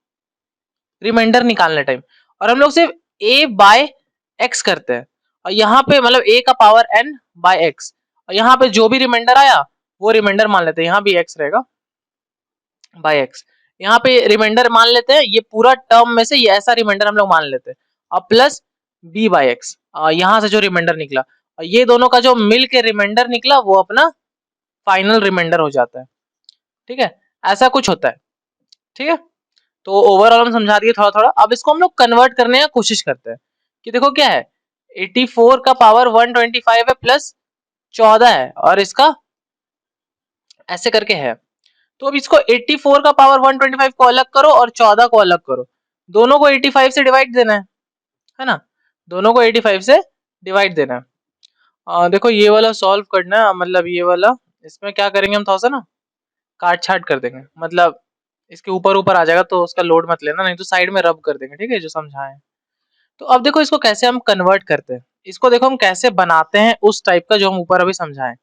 S1: रिमाइंडर निकालने टाइम, और हम लोग सिर्फ a बाय x करते हैं, और यहाँ पे मतलब a का पावर n बाय x, और यहाँ पे जो भी रिमाइंडर आया वो रिमाइंडर मान लेते हैं, यहाँ भी x रहेगा बाय x, यहाँ पे रिमाइंडर मान लेते हैं, ये पूरा टर्म में से ये ऐसा रिमाइंडर हम लोग मान लेते हैं, और प्लस b बाय एक्स, यहाँ से जो रिमाइंडर निकला, और ये दोनों का जो मिल के रिमाइंडर निकला वो अपना फाइनल रिमाइंडर हो जाता है। ठीक है, ऐसा कुछ होता है। ठीक है, तो ओवरऑल हम समझा दिए थोड़ा थोड़ा। अब इसको हम लोग कन्वर्ट करने की कोशिश करते हैं कि देखो क्या है, 84 का पावर 125 है प्लस 14 है और इसका ऐसे करके है। तो अब इसको 84 का पावर 125 को अलग करो और 14 को अलग करो, दोनों को 85 से डिवाइड देना है ना, दोनों को 85 से डिवाइड देना है। देखो ये वाला सॉल्व करना है, मतलब ये वाला, इसमें क्या करेंगे हम थोड़ा सा ना काट छाट कर देंगे, मतलब इसके ऊपर ऊपर आ जाएगा तो उसका लोड मत लेना, नहीं तो साइड में रब कर देंगे। ठीक है, जो समझाए। तो अब देखो इसको कैसे हम कन्वर्ट करते हैं, इसको देखो हम कैसे बनाते हैं उस टाइप का जो हम ऊपर अभी समझाएं।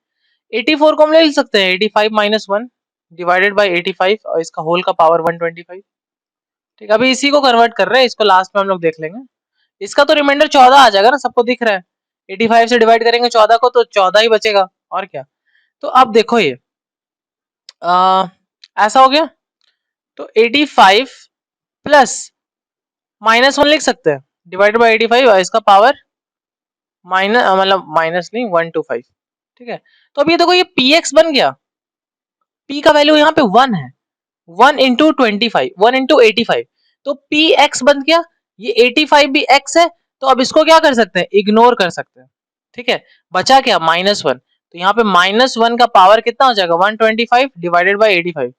S1: 84 को हम ले सकते हैं 85 माइनस 1 डिवाइडेड बाई 85 और इसका होल का पावर 125। ठीक है, अभी इसी को कन्वर्ट कर रहे हैं, इसको लास्ट में हम लोग देख लेंगे। इसका तो रिमाइंडर 14 आ जाएगा ना, सबको दिख रहा है। 85 से डिवाइड करेंगे 14 को तो 14 ही बचेगा और क्या। तो अब देखो ये ऐसा हो गया, तो 85 प्लस माइनस 1 लिख सकते हैं डिवाइडेड बाई 85 और इसका पावर माइनस, मतलब माइनस नहीं 125। ठीक है, तो अब ये देखो ये px बन गया, p का वैल्यू यहाँ पे 1 है, 1 इंटू 25, 1 इंटू 85, तो px बन गया। ये 85 भी x है, तो अब इसको क्या कर सकते हैं, इग्नोर कर सकते हैं। ठीक है, बचा क्या -1, तो यहाँ पे -1 का पावर कितना हो जाएगा 125 डिवाइडेड बाई 85।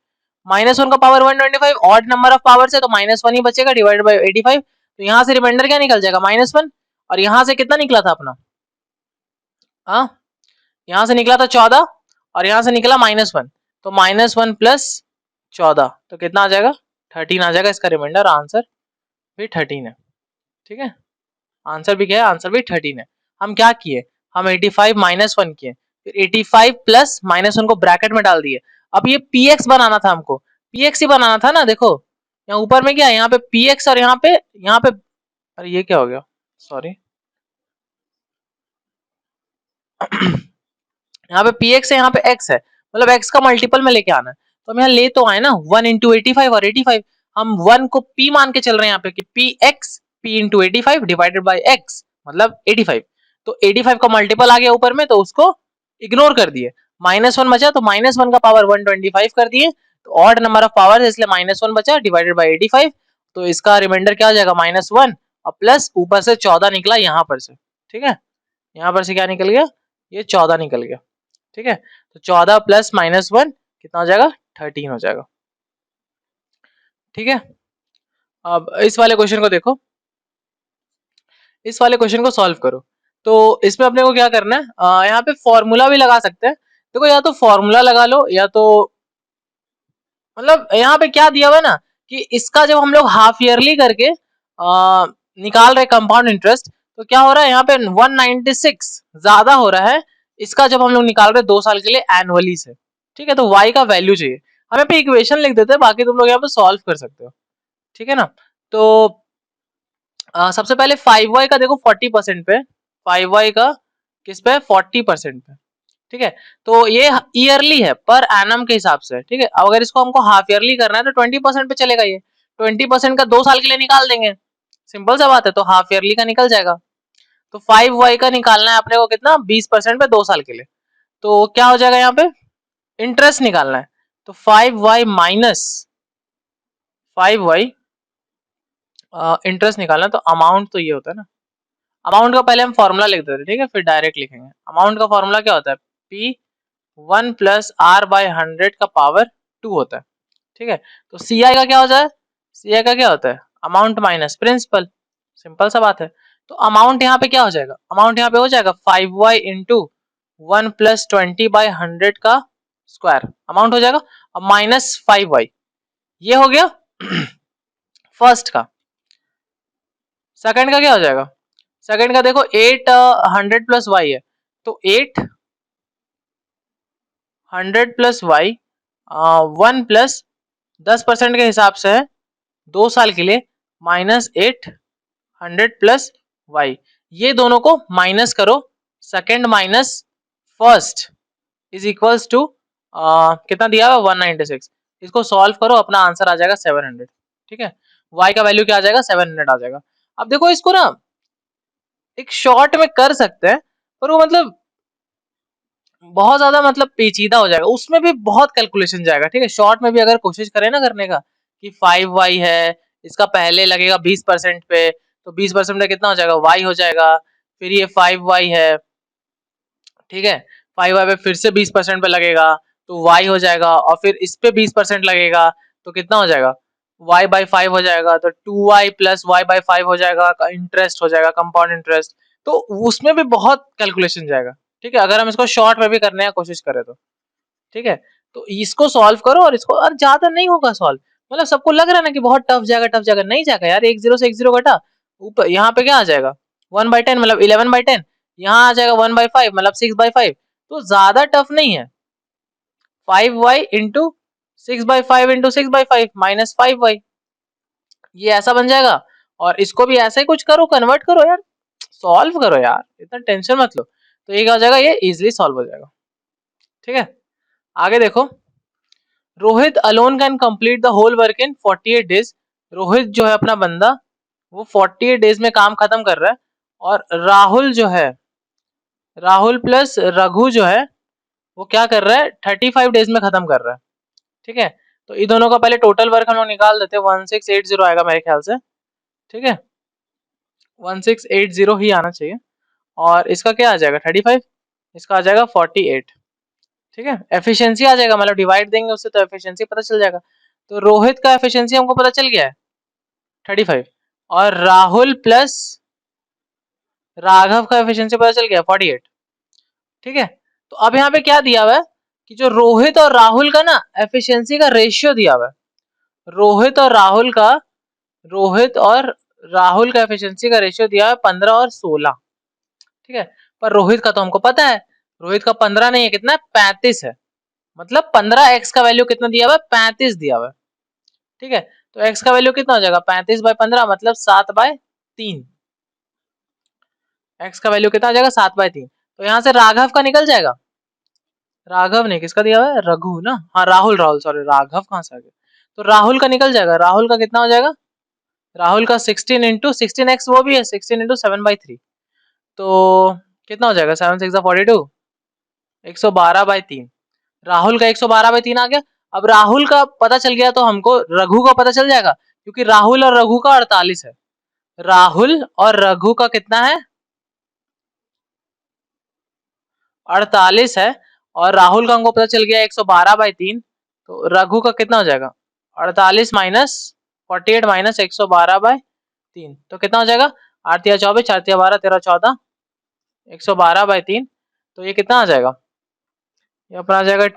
S1: -1 का power 125 odd number of power से, तो -1 ही बचेगा डिवाइडेड बाई 85। तो यहाँ से रिमाइंडर क्या निकल जाएगा -1, और यहाँ से कितना निकला था अपना, यहाँ से निकला था 14 और यहाँ से निकला -1, तो -1 प्लस 14 तो कितना आ जाएगा 13 आ जाएगा इसका रिमाइंडर। आंसर भी 13 है। ठीक है, आंसर भी क्या है, आंसर भी 13 है। हम क्या किए, हम 85 माइनस 1 किए, फिर 85 प्लस -1 को ब्रैकेट में डाल दिए। अब ये px बनाना था हमको, px ही बनाना था ना। देखो यहाँ ऊपर में क्या है, यहाँ पे px और यहाँ पे अरे ये क्या हो गया, सॉरी यहाँ पे px है, यहाँ पे x है, मतलब x का मल्टीपल में लेके आना है। तो हम यहाँ ले तो आए ना 1 इंटू 85 और 85, हम 1 को p मान के चल रहे हैं यहाँ पे कि px p into 85 divided by x मतलब 85। तो 85 का मल्टीपल आ गया ऊपर में, तो उसको इग्नोर कर दिए। -1 बचा, तो -1 का पावर 125 कर दिए, तो ऑड नंबर ऑफ पावर है इसलिए -1 बचा डिवाइडेड बाई 85। तो इसका रिमाइंडर क्या हो जाएगा -1 और प्लस ऊपर से 14 निकला यहाँ पर से। ठीक है, यहाँ पर से क्या निकल गया, ये 14 निकल गया। ठीक है, तो 14 प्लस -1 कितना हो जाएगा 13 हो जाएगा। ठीक है, अब इस वाले क्वेश्चन को देखो, इस वाले क्वेश्चन को सॉल्व करो। तो इसमें अपने को क्या करना है, यहाँ पे फॉर्मूला भी लगा सकते हैं। देखो या तो फॉर्मूला लगा लो, या तो मतलब यहाँ पे क्या दिया हुआ है ना कि इसका जब हम लोग हाफ ईयरली करके निकाल रहे कंपाउंड इंटरेस्ट, तो क्या हो रहा है यहाँ पे 196 ज्यादा हो रहा है इसका जब हम लोग निकाल रहे 2 साल के लिए एनुअली से। ठीक है, तो y का वैल्यू चाहिए हमें, पे इक्वेशन लिख देते हैं, बाकी तुम लोग यहाँ पे सॉल्व कर सकते हो। ठीक है ना, तो सबसे पहले 5y का देखो 40% पे, 5y का किस पे 40% पे। ठीक है, तो ये ईयरली है पर एनम के हिसाब से। ठीक है, अगर इसको हमको हाफ ईयरली करना है तो 20% पे चलेगा, ये 20% का 2 साल के लिए निकाल देंगे, सिंपल सा बात है, तो हाफ ईयरली का निकल जाएगा। तो 5y का निकालना है अपने को कितना 20% पे 2 साल के लिए, तो क्या हो जाएगा यहाँ पे इंटरेस्ट निकालना है, तो 5y माइनस 5y इंटरेस्ट निकालना है, तो अमाउंट तो ये होता है ना, अमाउंट का पहले हम फॉर्मूला लिख देते हैं। ठीक है, फिर डायरेक्ट लिखेंगे। अमाउंट का फॉर्मूला क्या होता है, p 1 प्लस आर बाई 100 का पावर 2 होता है। ठीक है, तो सी आई का क्या होता है, सी आई का क्या होता है अमाउंट माइनस प्रिंसिपल, सिंपल सा बात है। तो अमाउंट यहाँ पे क्या हो जाएगा, अमाउंट यहाँ पे हो जाएगा 5y इंटू 1 प्लस 20 बाई 100 का स्क्वायर अमाउंट हो जाएगा, अब माइनस 5y, ये हो गया फर्स्ट का। सेकंड का क्या हो जाएगा, सेकंड का देखो 800 प्लस y है, तो 800 प्लस y 1 प्लस 10% के हिसाब से है 2 साल के लिए माइनस 800 प्लस y, ये दोनों को माइनस करो, second minus first is equals to कितना दिया हुआ 196, इसको सॉल्व करो अपना आंसर आ जाएगा 700। ठीक है, y का वैल्यू क्या आ जाएगा 700 आ जाएगा। अब देखो इसको ना एक शॉर्ट में कर सकते हैं, पर वो मतलब बहुत ज्यादा मतलब पेचीदा हो जाएगा, उसमें भी बहुत कैलकुलेशन जाएगा। ठीक है, शॉर्ट में भी अगर कोशिश करें ना करने का कि 5y है, इसका पहले लगेगा 20% पे, तो 20% में कितना हो जाएगा, y हो जाएगा। फिर ये 5y है, ठीक है, 5y पे फिर से 20% पे लगेगा तो y हो जाएगा, और फिर इस पे 20% लगेगा तो कितना हो जाएगा, y/5 हो जाएगा, तो 2y प्लस y/5 हो जाएगा, इंटरेस्ट हो जाएगा, कंपाउंड इंटरेस्ट। तो उसमें भी बहुत कैलकुलेशन जाएगा। ठीक है, अगर हम इसको शॉर्ट में भी करने की कोशिश करें तो ठीक है, तो इसको सॉल्व करो और इसको, और ज्यादा नहीं होगा सॉल्व। मतलब सबको लग रहा है ना कि बहुत टफ जाएगा, नहीं जाएगा यार। एक जीरो से एक जीरो घटा, ऊपर यहाँ पे क्या आ जाएगा 1/10 मतलब 11/10, यहाँ आ जाएगा 1/5 मतलब 6/5। तो ज्यादा टफ नहीं है। 5y into 6/5 into 6/5 minus 5y, ये ऐसा बन जाएगा। और इसको भी ऐसा ही कुछ करो, कन्वर्ट करो यार, सॉल्व करो यार, इतना टेंशन मत लो। तो ये क्या हो जाएगा, ये इजिली सॉल्व हो जाएगा। ठीक है, आगे देखो। Rohit alone can complete the whole work in 48 days. Rohit जो है अपना बंदा, वो 48 डेज में काम खत्म कर रहा है। और राहुल जो है, राहुल प्लस रघु जो है, वो क्या कर रहा है, 35 डेज में खत्म कर रहा है। ठीक है, तो इन दोनों का पहले टोटल वर्क हम लोग निकाल देते हैं। 1680 आएगा मेरे ख्याल से। ठीक है, 1680 ही आना चाहिए। और इसका क्या आ जाएगा 35, इसका आ जाएगा 48। ठीक है, एफिशिएंसी आ जाएगा, मतलब डिवाइड देंगे उससे तो एफिशिएंसी पता चल जाएगा। तो रोहित का एफिशिएंसी हमको पता चल गया है 35, और राहुल प्लस राघव का एफिशिएंसी पता चल गया 48। ठीक है, तो अब यहाँ पे क्या दिया हुआ है कि जो रोहित और राहुल का ना एफिशिएंसी का रेशियो दिया हुआ है। रोहित और राहुल का, रोहित और राहुल का एफिशिएंसी का रेशियो दिया है 15 और 16। ठीक है, पर रोहित का तो हमको पता है, रोहित का 15 नहीं है, कितना है 35 है। मतलब 15x का वैल्यू कितना दिया हुआ है, 35 दिया हुआ है। ठीक है, तो x का वैल्यू कितना हो जाएगा 35/15 मतलब 7/3। x का वैल्यू कितना आ जाएगा 7/3। तो यहाँ से राघव का निकल जाएगा, राघव ने किसका दिया हुआ है, रघु ना, हाँ राहुल, राहुल सॉरी, राघव कहाँ से आ गया। तो राहुल का निकल जाएगा, राहुल का कितना हो जाएगा, राहुल का 16 इंटू 16x वो भी है 16 इंटू 7/3। तो कितना हो जाएगा 7 6 42, 112/3। राहुल का 112/3 आ गया। अब राहुल का पता चल गया तो हमको रघु का पता चल जाएगा, क्योंकि राहुल और रघु का 48 है। राहुल और रघु का कितना है 48 है, और राहुल का हमको पता चल गया 112/3। तो रघु का कितना हो जाएगा 48 माइनस 48 माइनस 112/3, तो कितना हो जाएगा 8 या 24 4 या 12 13 14 112/3। तो ये कितना आ जाएगा, ये अपना आ जाएगा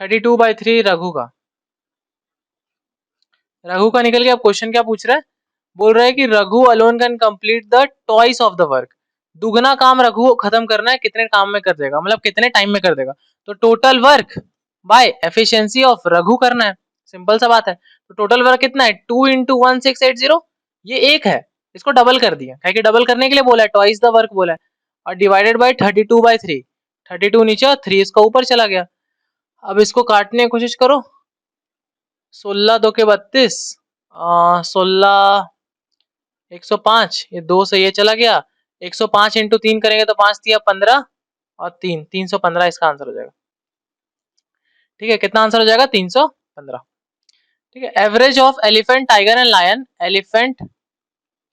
S1: 32/3 रघु का। रघु का निकल गया। अब क्वेश्चन क्या पूछ रहा है, बोल रहा है कि Raghu alone can complete the twice of the work. दुगना काम रघु को खत्म करना है, कितने काम में कर देगा, मतलब कितने टाइम में कर देगा। तो total work by efficiency of Raghu करना है, सिंपल सा बात है। तो टोटल वर्क कितना है 2 इंटू 1680, ये एक है, इसको डबल कर दिया, क्या कि डबल करने के लिए बोला है, ट्वाइस द वर्क बोला है। और डिवाइडेड बाय 32/3, 32 नीचे और 3 इसका ऊपर चला गया। अब इसको काटने की कोशिश करो, 16 2 के 32, 16 105, ये 2 से ये चला गया, 105 इंटू 3 करेंगे तो 5 दिया 15 और 3 315 इसका आंसर हो जाएगा। ठीक है, कितना आंसर हो जाएगा 315। ठीक है, average of elephant tiger and lion, elephant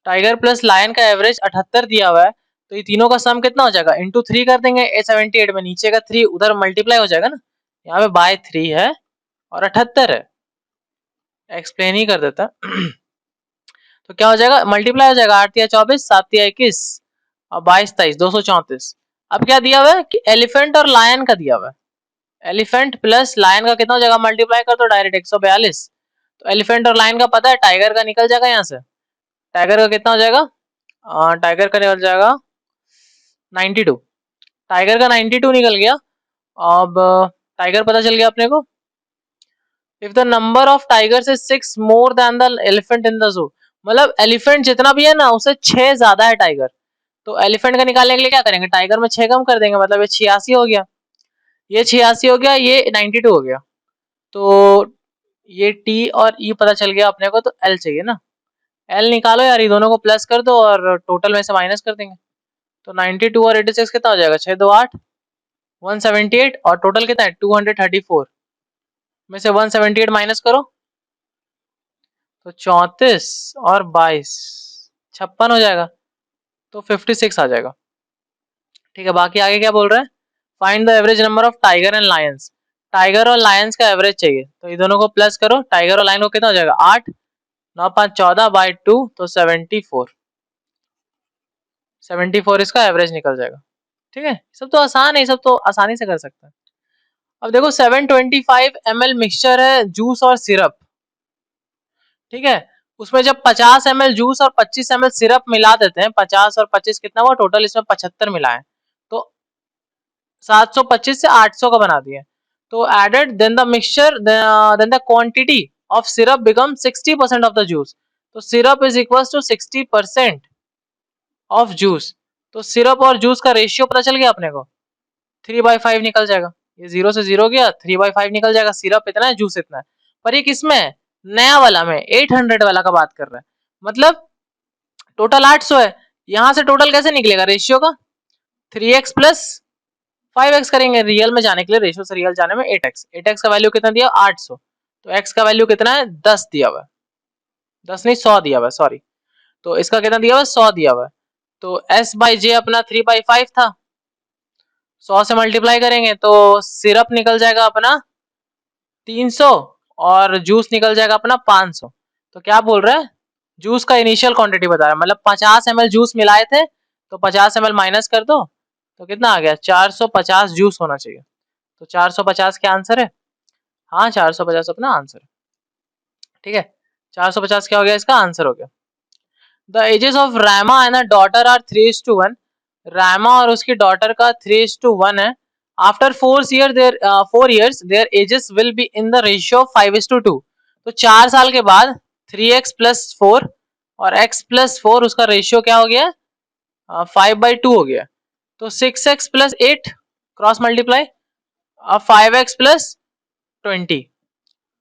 S1: tiger plus lion का एवरेज 78 दिया हुआ है। तो ये तीनों का सम कितना हो जाएगा, इंटू 3 कर देंगे 78 में, नीचे का 3 उधर मल्टीप्लाई हो जाएगा ना, यहाँ पे बाय 3 है और 78 है, एक्सप्लेन ही कर देता। तो क्या हो जाएगा, मल्टीप्लाई हो जाएगा, 8 या 24 7 या 21 और 22 23 234। अब क्या दिया हुआ है कि एलिफेंट और लायन का दिया हुआ है, एलिफेंट प्लस लायन का कितना हो जाएगा, मल्टीप्लाई कर दो डायरेक्ट 142। तो एलिफेंट और लायन का पता है, टाइगर का निकल जाएगा यहाँ से, टाइगर का कितना हो जाएगा, टाइगर का निकल जाएगा 92, टाइगर का 92 निकल गया। अब टाइगर पता चल गया अपने को, if the number of tigers is 6 more than the elephant in the zoo, मतलब एलिफेंट जितना भी है ना उससे 6 ज्यादा है टाइगर। तो एलिफेंट का निकालने के लिए क्या करेंगे, टाइगर में 6 कम कर देंगे, मतलब ये 86 हो गया, ये 86 हो गया, ये 92 हो गया। तो ये टी और ई पता चल गया अपने को, तो एल चाहिए ना, एल निकालो यार, ये दोनों को प्लस कर दो और टोटल में से माइनस कर देंगे। तो 92 और 86 कितना हो जाएगा, 6 2 8, 178, और टोटल कितना है 234 में से 178 माइनस करो तो 34 और 22 56 हो जाएगा, तो 56 आ जाएगा। ठीक है, बाकी आगे क्या बोल रहा है, find the average number of tiger and Lions. Tiger और लायंस का एवरेज चाहिए, तो ये दोनों को प्लस करो, टाइगर और लायन को कितना हो जाएगा 8, 9 5 14 बाई 2 तो 74 इसका एवरेज निकल जाएगा। ठीक है, सब तो आसान है, सब तो आसानी से कर सकते हैं। अब देखो 725 ml मिक्सचर है जूस और सिरप, ठीक है, उसमें जब 50 ml जूस और 25 ml सिरप मिला देते हैं, 50 और 25 कितना हुआ टोटल, इसमें 75 मिलाए, तो 725 से 800 का बना दिए, तो added then the mixture then the quantity of syrup become 60% of the juice, तो syrup is equal to 60% of juice, तो सिरप और जूस का रेशियो पता चल गया अपने को, 3/5 निकल जाएगा, ये 0 से 0 गया, 3/5 निकल जाएगा, सिरप इतना है जूस इतना है। पर ये किसमें है, नया वाला में 800 वाला का बात कर रहा है, मतलब टोटल 800 है, यहां से टोटल कैसे निकलेगा रेशियो का, 3x प्लस 5x करेंगे, रियल में जाने के लिए रेशियो से रियल जाने में 8x, 8x का वैल्यू कितना दिया 800, तो x का वैल्यू कितना है 10 दिया हुआ है, 10 नहीं 100 दिया हुआ है सॉरी, तो इसका कितना दिया हुआ है 100 दिया हुआ है, तो s बाई जे अपना 3/5 था, 100 से मल्टीप्लाई करेंगे तो सिरप निकल जाएगा अपना 300 और जूस निकल जाएगा अपना 500, तो क्या बोल रहा है, जूस का इनिशियल क्वांटिटी बता रहा है, मतलब 50 ml जूस मिलाए थे, तो 50 ml माइनस कर दो, तो कितना आ गया 450 जूस होना चाहिए, तो 450 क्या आंसर है, हाँ 450 अपना आंसर है। ठीक है, 450 क्या हो गया इसका आंसर हो गया। The ages of Rama and daughter are 3:1, Rama और उसकी डॉटर का 3:1 है, after 4 years their ages will be in the ratio 5:2, तो 4 साल के बाद 3x प्लस 4 और x प्लस 4 उसका रेशियो क्या हो गया 5/2 हो गया, तो 6x प्लस 8 क्रॉस मल्टीप्लाई, अब 5x प्लस 20,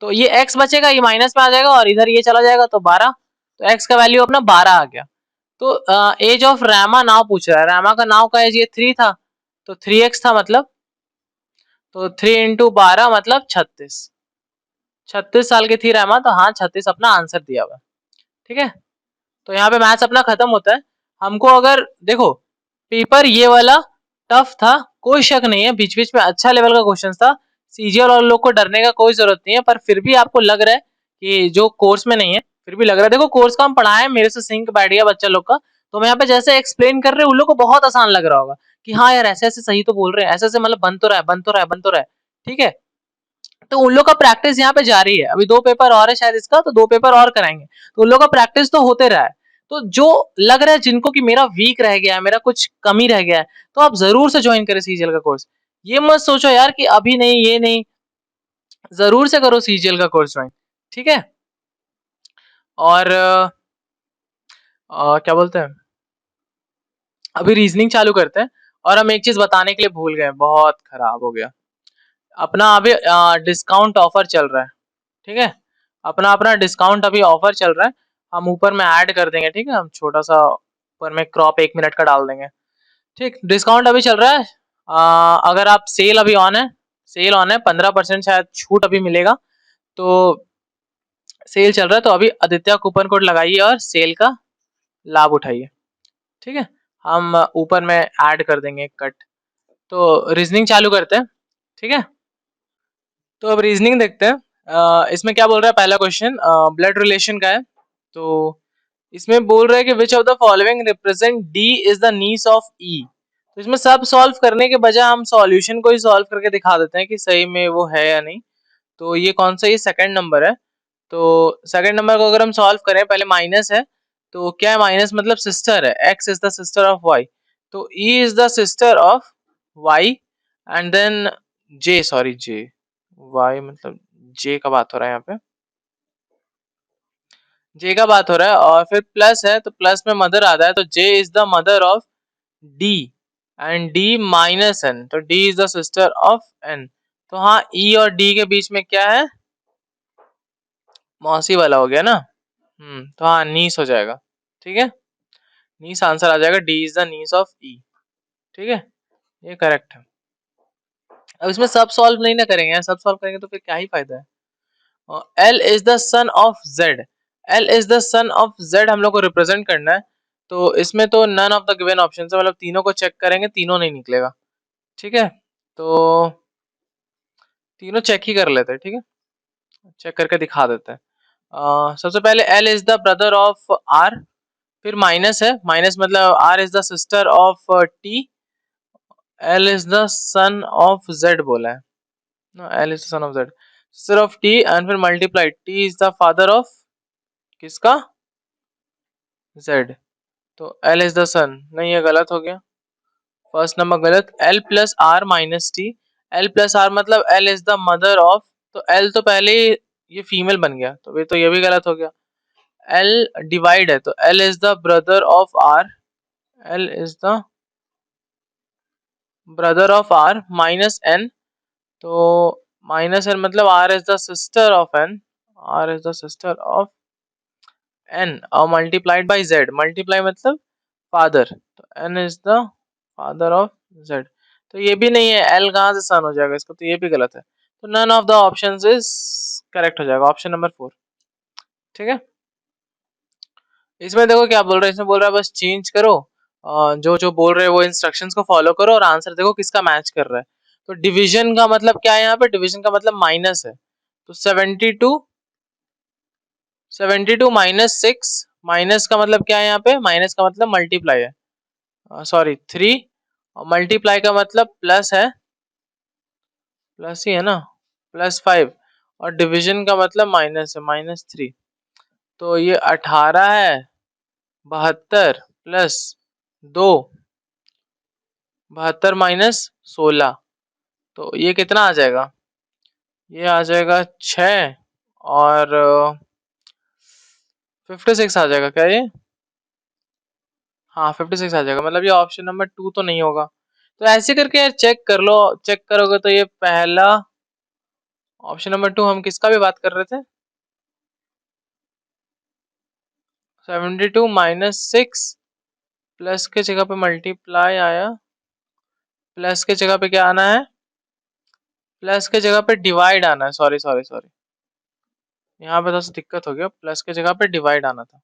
S1: तो ये x बचेगा, ये माइनस में आ जाएगा और इधर ये चला जाएगा तो 12, तो x का वैल्यू अपना 12 आ गया। तो एज ऑफ रामा नाउ पूछ रहा है, रामा का नाउ का एज ये 3 था, तो 3x था मतलब, तो 3 इंटू 12 मतलब 36 साल की थी रामा, तो हाँ 36 अपना आंसर दिया हुआ। ठीक है, तो यहाँ पे मैथ्स अपना खत्म होता है। हमको अगर देखो पेपर ये वाला टफ था, कोई शक नहीं है, बीच बीच में अच्छा लेवल का क्वेश्चन था, सीजीएल और लोग को डरने का कोई जरूरत नहीं है, पर फिर भी आपको लग रहा है कि जो कोर्स में नहीं है फिर भी लग रहा है, देखो कोर्स का हम पढ़ाए, मेरे से सिंक बैठ गया बच्चा लोग का, तो मैं यहाँ पे जैसे एक्सप्लेन कर रहे हैं उन लोग को बहुत आसान लग रहा होगा कि हाँ यार ऐसे ऐसे सही तो बोल रहे हैं, ऐसे ऐसे मतलब बन तो रहा है बन तो रहा है बन तो रहा है। ठीक है, तो उन लोग का प्रैक्टिस यहाँ पे जारी है, अभी 2 पेपर और है शायद इसका, तो 2 पेपर और कराएंगे, तो उन लोग का प्रैक्टिस तो होते रहा है। तो जो लग रहा है जिनको कि मेरा वीक रह गया है, मेरा कुछ कमी रह गया है, तो आप जरूर से ज्वाइन करें सीजीएल का कोर्स, ये मत सोचो यार कि अभी नहीं ये नहीं, जरूर से करो सीजीएल का कोर्स ज्वाइन। ठीक है, और क्या बोलते हैं, अभी रीजनिंग चालू करते हैं, और हम एक चीज बताने के लिए भूल गए, बहुत खराब हो गया, अपना अभी डिस्काउंट ऑफर चल रहा है। ठीक है, अपना अपना डिस्काउंट अभी ऑफर चल रहा है, हम ऊपर में ऐड कर देंगे, ठीक है, हम छोटा सा ऊपर में क्रॉप 1 मिनट का डाल देंगे। ठीक, डिस्काउंट अभी चल रहा है, अगर आप सेल अभी ऑन है, सेल ऑन है, 15% शायद छूट अभी मिलेगा, तो सेल चल रहा है, तो अभी आदित्य कूपन कोड लगाइए और सेल का लाभ उठाइए। ठीक है, हम ऊपर में ऐड कर देंगे कट, तो रीजनिंग चालू करते हैं। ठीक है, तो अब रीजनिंग देखते हैं, इसमें क्या बोल रहा है, पहला क्वेश्चन ब्लड रिलेशन का है, तो इसमें बोल रहा है कि which of the following represent D is the niece of E, तो इसमें सब सॉल्व करने के बजाय हम सॉल्यूशन को ही सॉल्व करके दिखा देते हैं कि सही में वो है या नहीं, तो ये कौन सा, ये सेकंड नंबर है, तो सेकंड नंबर को अगर हम सॉल्व करें, पहले माइनस है, तो क्या है माइनस मतलब सिस्टर है, X is the sister of Y, तो E is the sister of Y, and then J, sorry J, Y मतलब जे का बात हो रहा है यहाँ पे, जे का बात हो रहा है, और फिर प्लस है तो प्लस में मदर आता है, तो J is the mother of D and D minus N, तो D is the sister of N, तो हाँ ई और डी के बीच में क्या है, मौसी वाला हो गया ना, तो हाँ नीस हो जाएगा। ठीक है, नीस आंसर आ जाएगा, D is the niece of E. ठीक है, ये करेक्ट है। अब इसमें सब सॉल्व नहीं ना करेंगे, सब सॉल्व करेंगे तो फिर क्या ही फायदा है। L is the son of Z, L is the son of Z हम लोग को रिप्रेजेंट करना है, तो इसमें तो none of the given option है, मतलब तीनों को चेक करेंगे, तीनों नहीं निकलेगा। ठीक है, तो तीनों चेक ही कर लेते हैं। ठीक है, चेक करके दिखा देते हैं। सबसे पहले L is the brother of R, फिर माइनस है, माइनस मतलब R is the sister of T, L is the son of Z बोला है ना, L is the son of Z, sister of T, and फिर multiply T is the father of किसका, Z, तो L is the son, नहीं ये गलत हो गया, फर्स्ट नंबर गलत, L plus R minus T, L plus are मतलब L is the mother of, तो एल तो पहले ही ये फीमेल बन गया, तो ये भी गलत हो गया। एल डिवाइड है, तो L is the brother of R, L is the brother of R minus N, तो माइनस एन मतलब R is the sister of N, R is the sister of N, और मल्टीप्लाइड बाई जेड, मल्टीप्लाई मतलब father, तो N is the father of Z, तो ये भी नहीं है, एल कहाँ से सन हो जाएगा इसको, तो ये भी गलत है, तो none of the options is correct हो जाएगा, ऑप्शन नंबर 4। ठीक है, इसमें देखो क्या बोल रहा है, इसमें बोल रहा है बस चेंज करो, जो जो बोल रहे हैं वो इंस्ट्रक्शंस को फॉलो करो और आंसर देखो किसका मैच कर रहा है। तो डिवीजन का मतलब क्या है, यहाँ पे डिवीजन का मतलब माइनस है, तो 72 माइनस 6, माइनस का मतलब क्या है, यहाँ पे माइनस का मतलब मल्टीप्लाई है, सॉरी 3, और मल्टीप्लाई का मतलब प्लस है, प्लस ही है ना, +5, और डिवीजन का मतलब माइनस है, -3, तो ये 18 है, 72 प्लस 2, 72 माइनस 16, तो ये कितना आ जाएगा, ये आ जाएगा 6, और 56 आ जाएगा क्या ये, हाँ 56 आ जाएगा, मतलब ये ऑप्शन नंबर 2 तो नहीं होगा। तो ऐसे करके यार चेक कर लो, चेक करोगे तो ये पहला ऑप्शन नंबर 2 हम किसका भी बात कर रहे थे, 72 माइनस 6, प्लस के जगह पे मल्टीप्लाई आया, प्लस के जगह पे क्या आना है, प्लस के जगह पे डिवाइड आना है, सॉरी सॉरी सॉरी, यहाँ पे थोड़ा सा दिक्कत हो गया, प्लस के जगह पे डिवाइड आना था।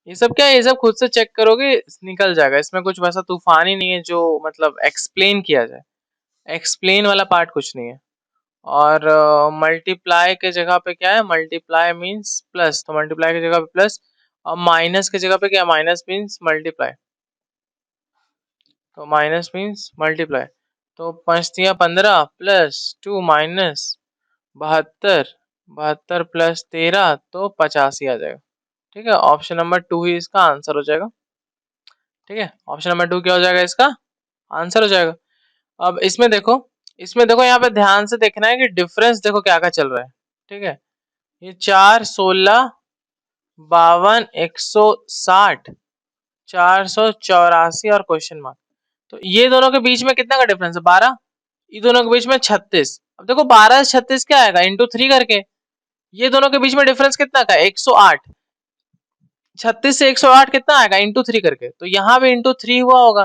S1: ये सब क्या है, ये सब खुद से चेक करोगे निकल जाएगा, इसमें कुछ वैसा तूफान ही नहीं है जो मतलब एक्सप्लेन किया जाए, एक्सप्लेन वाला पार्ट कुछ नहीं है। और मल्टीप्लाई के जगह पे क्या है, मल्टीप्लाई मींस प्लस, तो मल्टीप्लाई की जगह पे प्लस, और माइनस की जगह पे क्या, माइनस मींस मल्टीप्लाई, तो माइनस मींस मल्टीप्लाई, तो 5×15 प्लस 2 माइनस 72, 72 प्लस 13 तो 85 आ जाएगा। ठीक है, ऑप्शन नंबर 2 ही इसका आंसर हो जाएगा। ठीक है, ऑप्शन नंबर 2 क्या हो जाएगा, इसका आंसर हो जाएगा। अब इसमें देखो, इसमें देखो यहाँ पे ध्यान से देखना है कि डिफरेंस देखो क्या क्या चल रहा है। ठीक है, ये 4, 16, 52, 160, 484 और क्वेश्चन मार्क, तो ये दोनों के बीच में कितना का डिफरेंस है, 12, ये दोनों के बीच में 36, अब देखो 12 से 36 क्या आएगा, इंटू 3 करके, ये दोनों के बीच में डिफरेंस कितना का, 108, 36 से 108 कितना आएगा, इंटू 3 करके, तो यहाँ भी इंटू 3 हुआ होगा,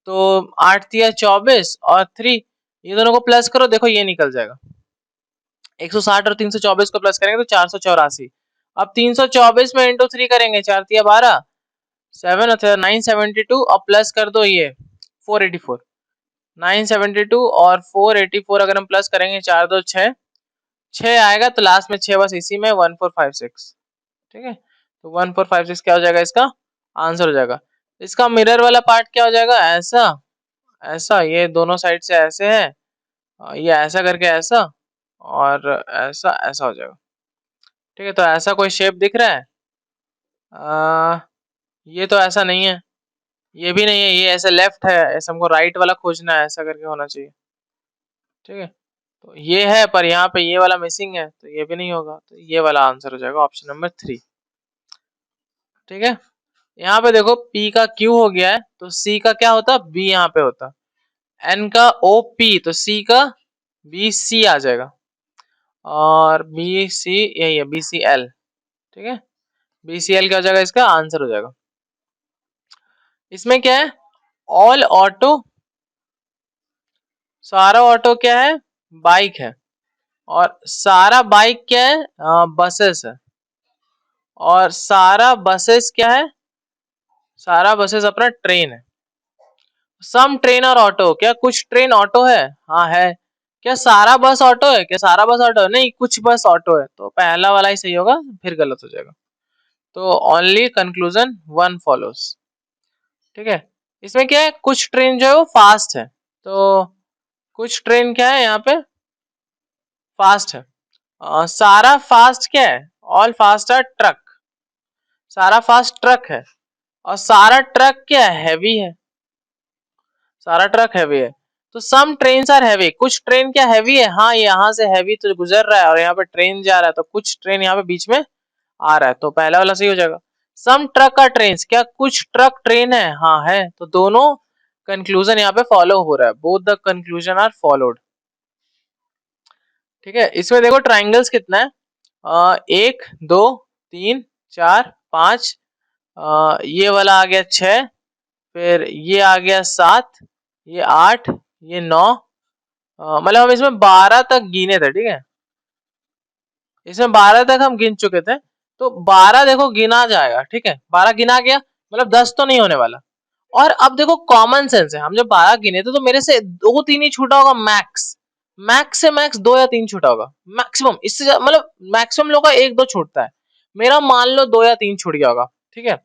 S1: तो 8 तिया 24 और 3, ये दोनों को प्लस करो, देखो ये निकल जाएगा, 160 और 324 को प्लस करेंगे तो 484, अब 324 में इंटू 3 करेंगे, 4 तिया 12, 7 और 972, और प्लस कर दो ये 484, 972 और 484 अगर हम प्लस करेंगे, 4 2 6, 6 आएगा, तो लास्ट में 6 बस इसी में 1456। ठीक है, तो 1456 क्या हो जाएगा, इसका आंसर हो जाएगा। इसका मिरर वाला पार्ट क्या हो जाएगा, ऐसा ऐसा, ये दोनों साइड से ऐसे है, ये ऐसा करके ऐसा, और ऐसा ऐसा हो जाएगा। ठीक है, तो ऐसा कोई शेप दिख रहा है, ये तो ऐसा नहीं है, ये भी नहीं है, ये ऐसे लेफ्ट है, ऐसा हमको राइट वाला खोजना है, ऐसा करके होना चाहिए। ठीक है, तो ये है, पर यहाँ पे ये वाला मिसिंग है, तो ये भी नहीं होगा, तो ये वाला आंसर हो जाएगा ऑप्शन नंबर 3। ठीक है, यहाँ पे देखो P का Q हो गया है, तो C का क्या होता, B यहाँ पे होता, N का OP, तो C का BC आ जाएगा, और BC यही है, BCL। ठीक है, BCL क्या हो जाएगा, इसका आंसर हो जाएगा। इसमें क्या है, ऑल ऑटो, सारा ऑटो क्या है, बाइक है, और सारा बाइक क्या है, बसेस है, और सारा बसेस क्या है, सारा बसेस अपना ट्रेन है। सम ट्रेन और ऑटो, क्या कुछ ट्रेन ऑटो है, हाँ है। क्या सारा बस ऑटो है, क्या सारा बस ऑटो है, नहीं कुछ बस ऑटो है, तो पहला वाला ही सही होगा, फिर गलत हो जाएगा। तो ओनली कंक्लूजन वन फॉलोस। ठीक है, इसमें क्या है, कुछ ट्रेन जो है वो फास्ट है, तो कुछ ट्रेन क्या है यहाँ पे, फास्ट है। सारा फास्ट क्या है, ऑल फास्ट आर ट्रक, सारा फास्ट ट्रक है, और सारा ट्रक क्या है, हैवी है, सारा ट्रक हैवी है। तो सम ट्रेन आर हैवी, कुछ ट्रेन क्या हैवी है, हाँ यहाँ से हैवी तो गुजर रहा है और यहाँ पे ट्रेन जा रहा है, तो कुछ ट्रेन यहाँ पे बीच में आ रहा है, तो पहला वाला सही हो जाएगा। सम ट्रक आर ट्रेन, क्या कुछ ट्रक ट्रेन है, हाँ है, तो दोनों कंक्लूजन यहाँ पे फॉलो हो रहा है, both the conclusion are followed. ठीक है, इसमें देखो ट्राइंगल्स कितना है, 1 2 3 4 5, ये वाला आ गया 6, फिर ये आ गया 7, ये 8, ये 9, मतलब हम इसमें 12 तक गिने थे। ठीक है, इसमें 12 तक हम गिन चुके थे, तो 12 देखो गिना जाएगा। ठीक है, 12 गिना गया, मतलब 10 तो नहीं होने वाला। और अब देखो कॉमन सेंस है, हम जब 12 गिने थे तो मेरे से 2 3 ही छूटा होगा मैक्स, मैक्स से मैक्स 2 या 3 छूटा होगा मैक्सिमम, इससे मतलब मैक्सिमम लोगों का 1 2 छूटता है, मेरा मान लो 2 या 3 छूट गया होगा। ठीक है,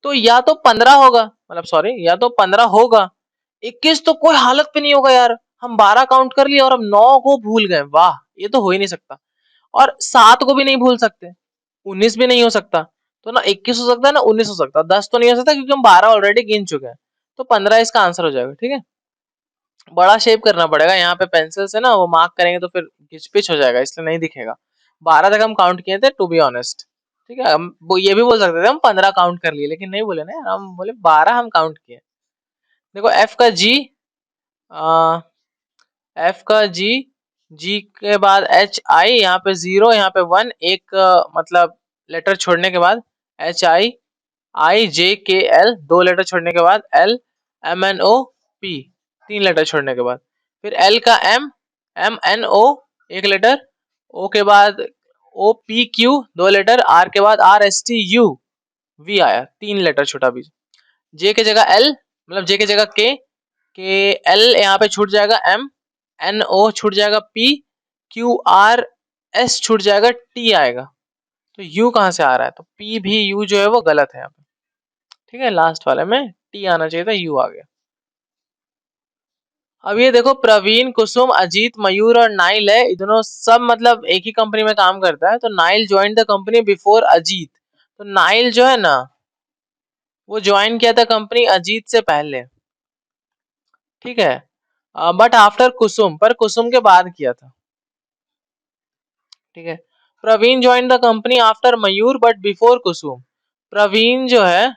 S1: तो या तो 15 होगा, मतलब सॉरी या तो 15 होगा, 21 तो कोई हालत पे नहीं होगा यार, हम 12 काउंट कर लिए और हम 9 को भूल गए, वाह ये तो हो ही नहीं सकता। और 7 को भी नहीं भूल सकते, 19 भी नहीं हो सकता, तो ना 21 हो सकता है ना 19 हो सकता है, 10 तो नहीं हो सकता क्योंकि हम 12 ऑलरेडी गिन चुके हैं, तो 15 इसका आंसर हो जाएगा। ठीक है, बड़ा शेप करना पड़ेगा, यहाँ पे पेंसिल से ना वो मार्क करेंगे तो फिर घिच-पिच हो जाएगा, इसलिए नहीं दिखेगा। 12 तक हम काउंट किए थे टू बी ऑनेस्ट। ठीक है, हम वो ये भी बोल सकते थे हम 15 काउंट कर लिए, लेकिन नहीं बोले ना यार, हम बोले 12 हम काउंट किए। देखो एफ का जी, एफ का जी, जी के बाद एच आई, यहाँ पे 0, यहाँ पे 1, एक मतलब लेटर छोड़ने के बाद एच आई, आई जे के एल 2 लेटर छोड़ने के बाद L, M N O P 3 letter छोड़ने के बाद, फिर एल का M, M N O 1 letter, O के बाद O P Q 2 letter, R के बाद R S T U V आया 3 लेटर छूटा भी, जे के जगह एल, मतलब जे के जगह के एल यहाँ पे छूट जाएगा, एम एन ओ छूट जाएगा, पी क्यू आर एस छूट जाएगा, टी आएगा, तो यू कहाँ से आ रहा है, तो पी भी यू जो है वो गलत है यहाँ पे। ठीक है, लास्ट वाले में टी आना चाहिए था, यू आ गया। अब ये देखो प्रवीण, कुसुम, अजीत, मयूर और नाइल है, दोनों सब मतलब एक ही कंपनी में काम करता है, तो Nile join the company before Ajit, तो नाइल जो है ना वो ज्वाइन किया था कंपनी अजीत से पहले। ठीक है, बट आफ्टर कुसुम, पर कुसुम के बाद किया था। ठीक है, Praveen join the company after Mayur but before Kusum, Praveen जो है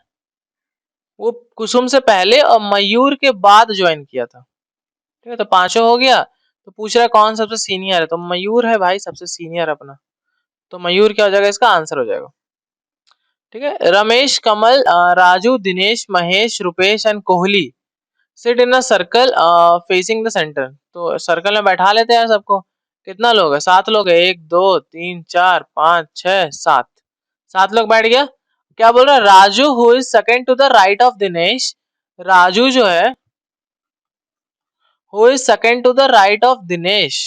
S1: वो कुसुम से पहले और मयूर के बाद ज्वाइन किया था। ठीक है, तो पांचों हो गया, तो पूछ रहा है कौन सबसे सीनियर है, तो मयूर है भाई सबसे सीनियर अपना, तो मयूर क्या हो जाएगा, इसका आंसर हो जाएगा। ठीक है, Ramesh, Kamal, Raju, Dinesh, Mahesh, Rupesh and Kohli sit in a circle facing the centre, तो सर्कल में बैठा लेते हैं सबको। कितना लोग है, 7 लोग है, 1 2 3 4 5 6 7, 7 लोग बैठ गया। क्या बोल रहा है, Raju who is second to the right of Dinesh, Raju जो है who is second to the right of Dinesh,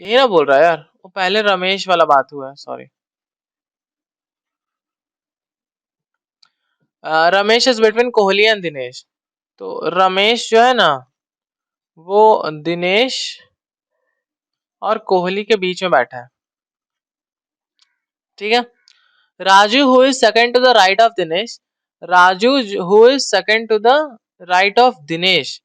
S1: यही ना बोल रहा है यार, वो पहले रमेश वाला बात हुआ है, sorry. Ramesh is between Kohli and Dinesh, तो रमेश जो है ना वो दिनेश और कोहली के बीच में बैठा है। ठीक है, Raju who is second to the right of Dinesh, Raju who is second to the right of Dinesh,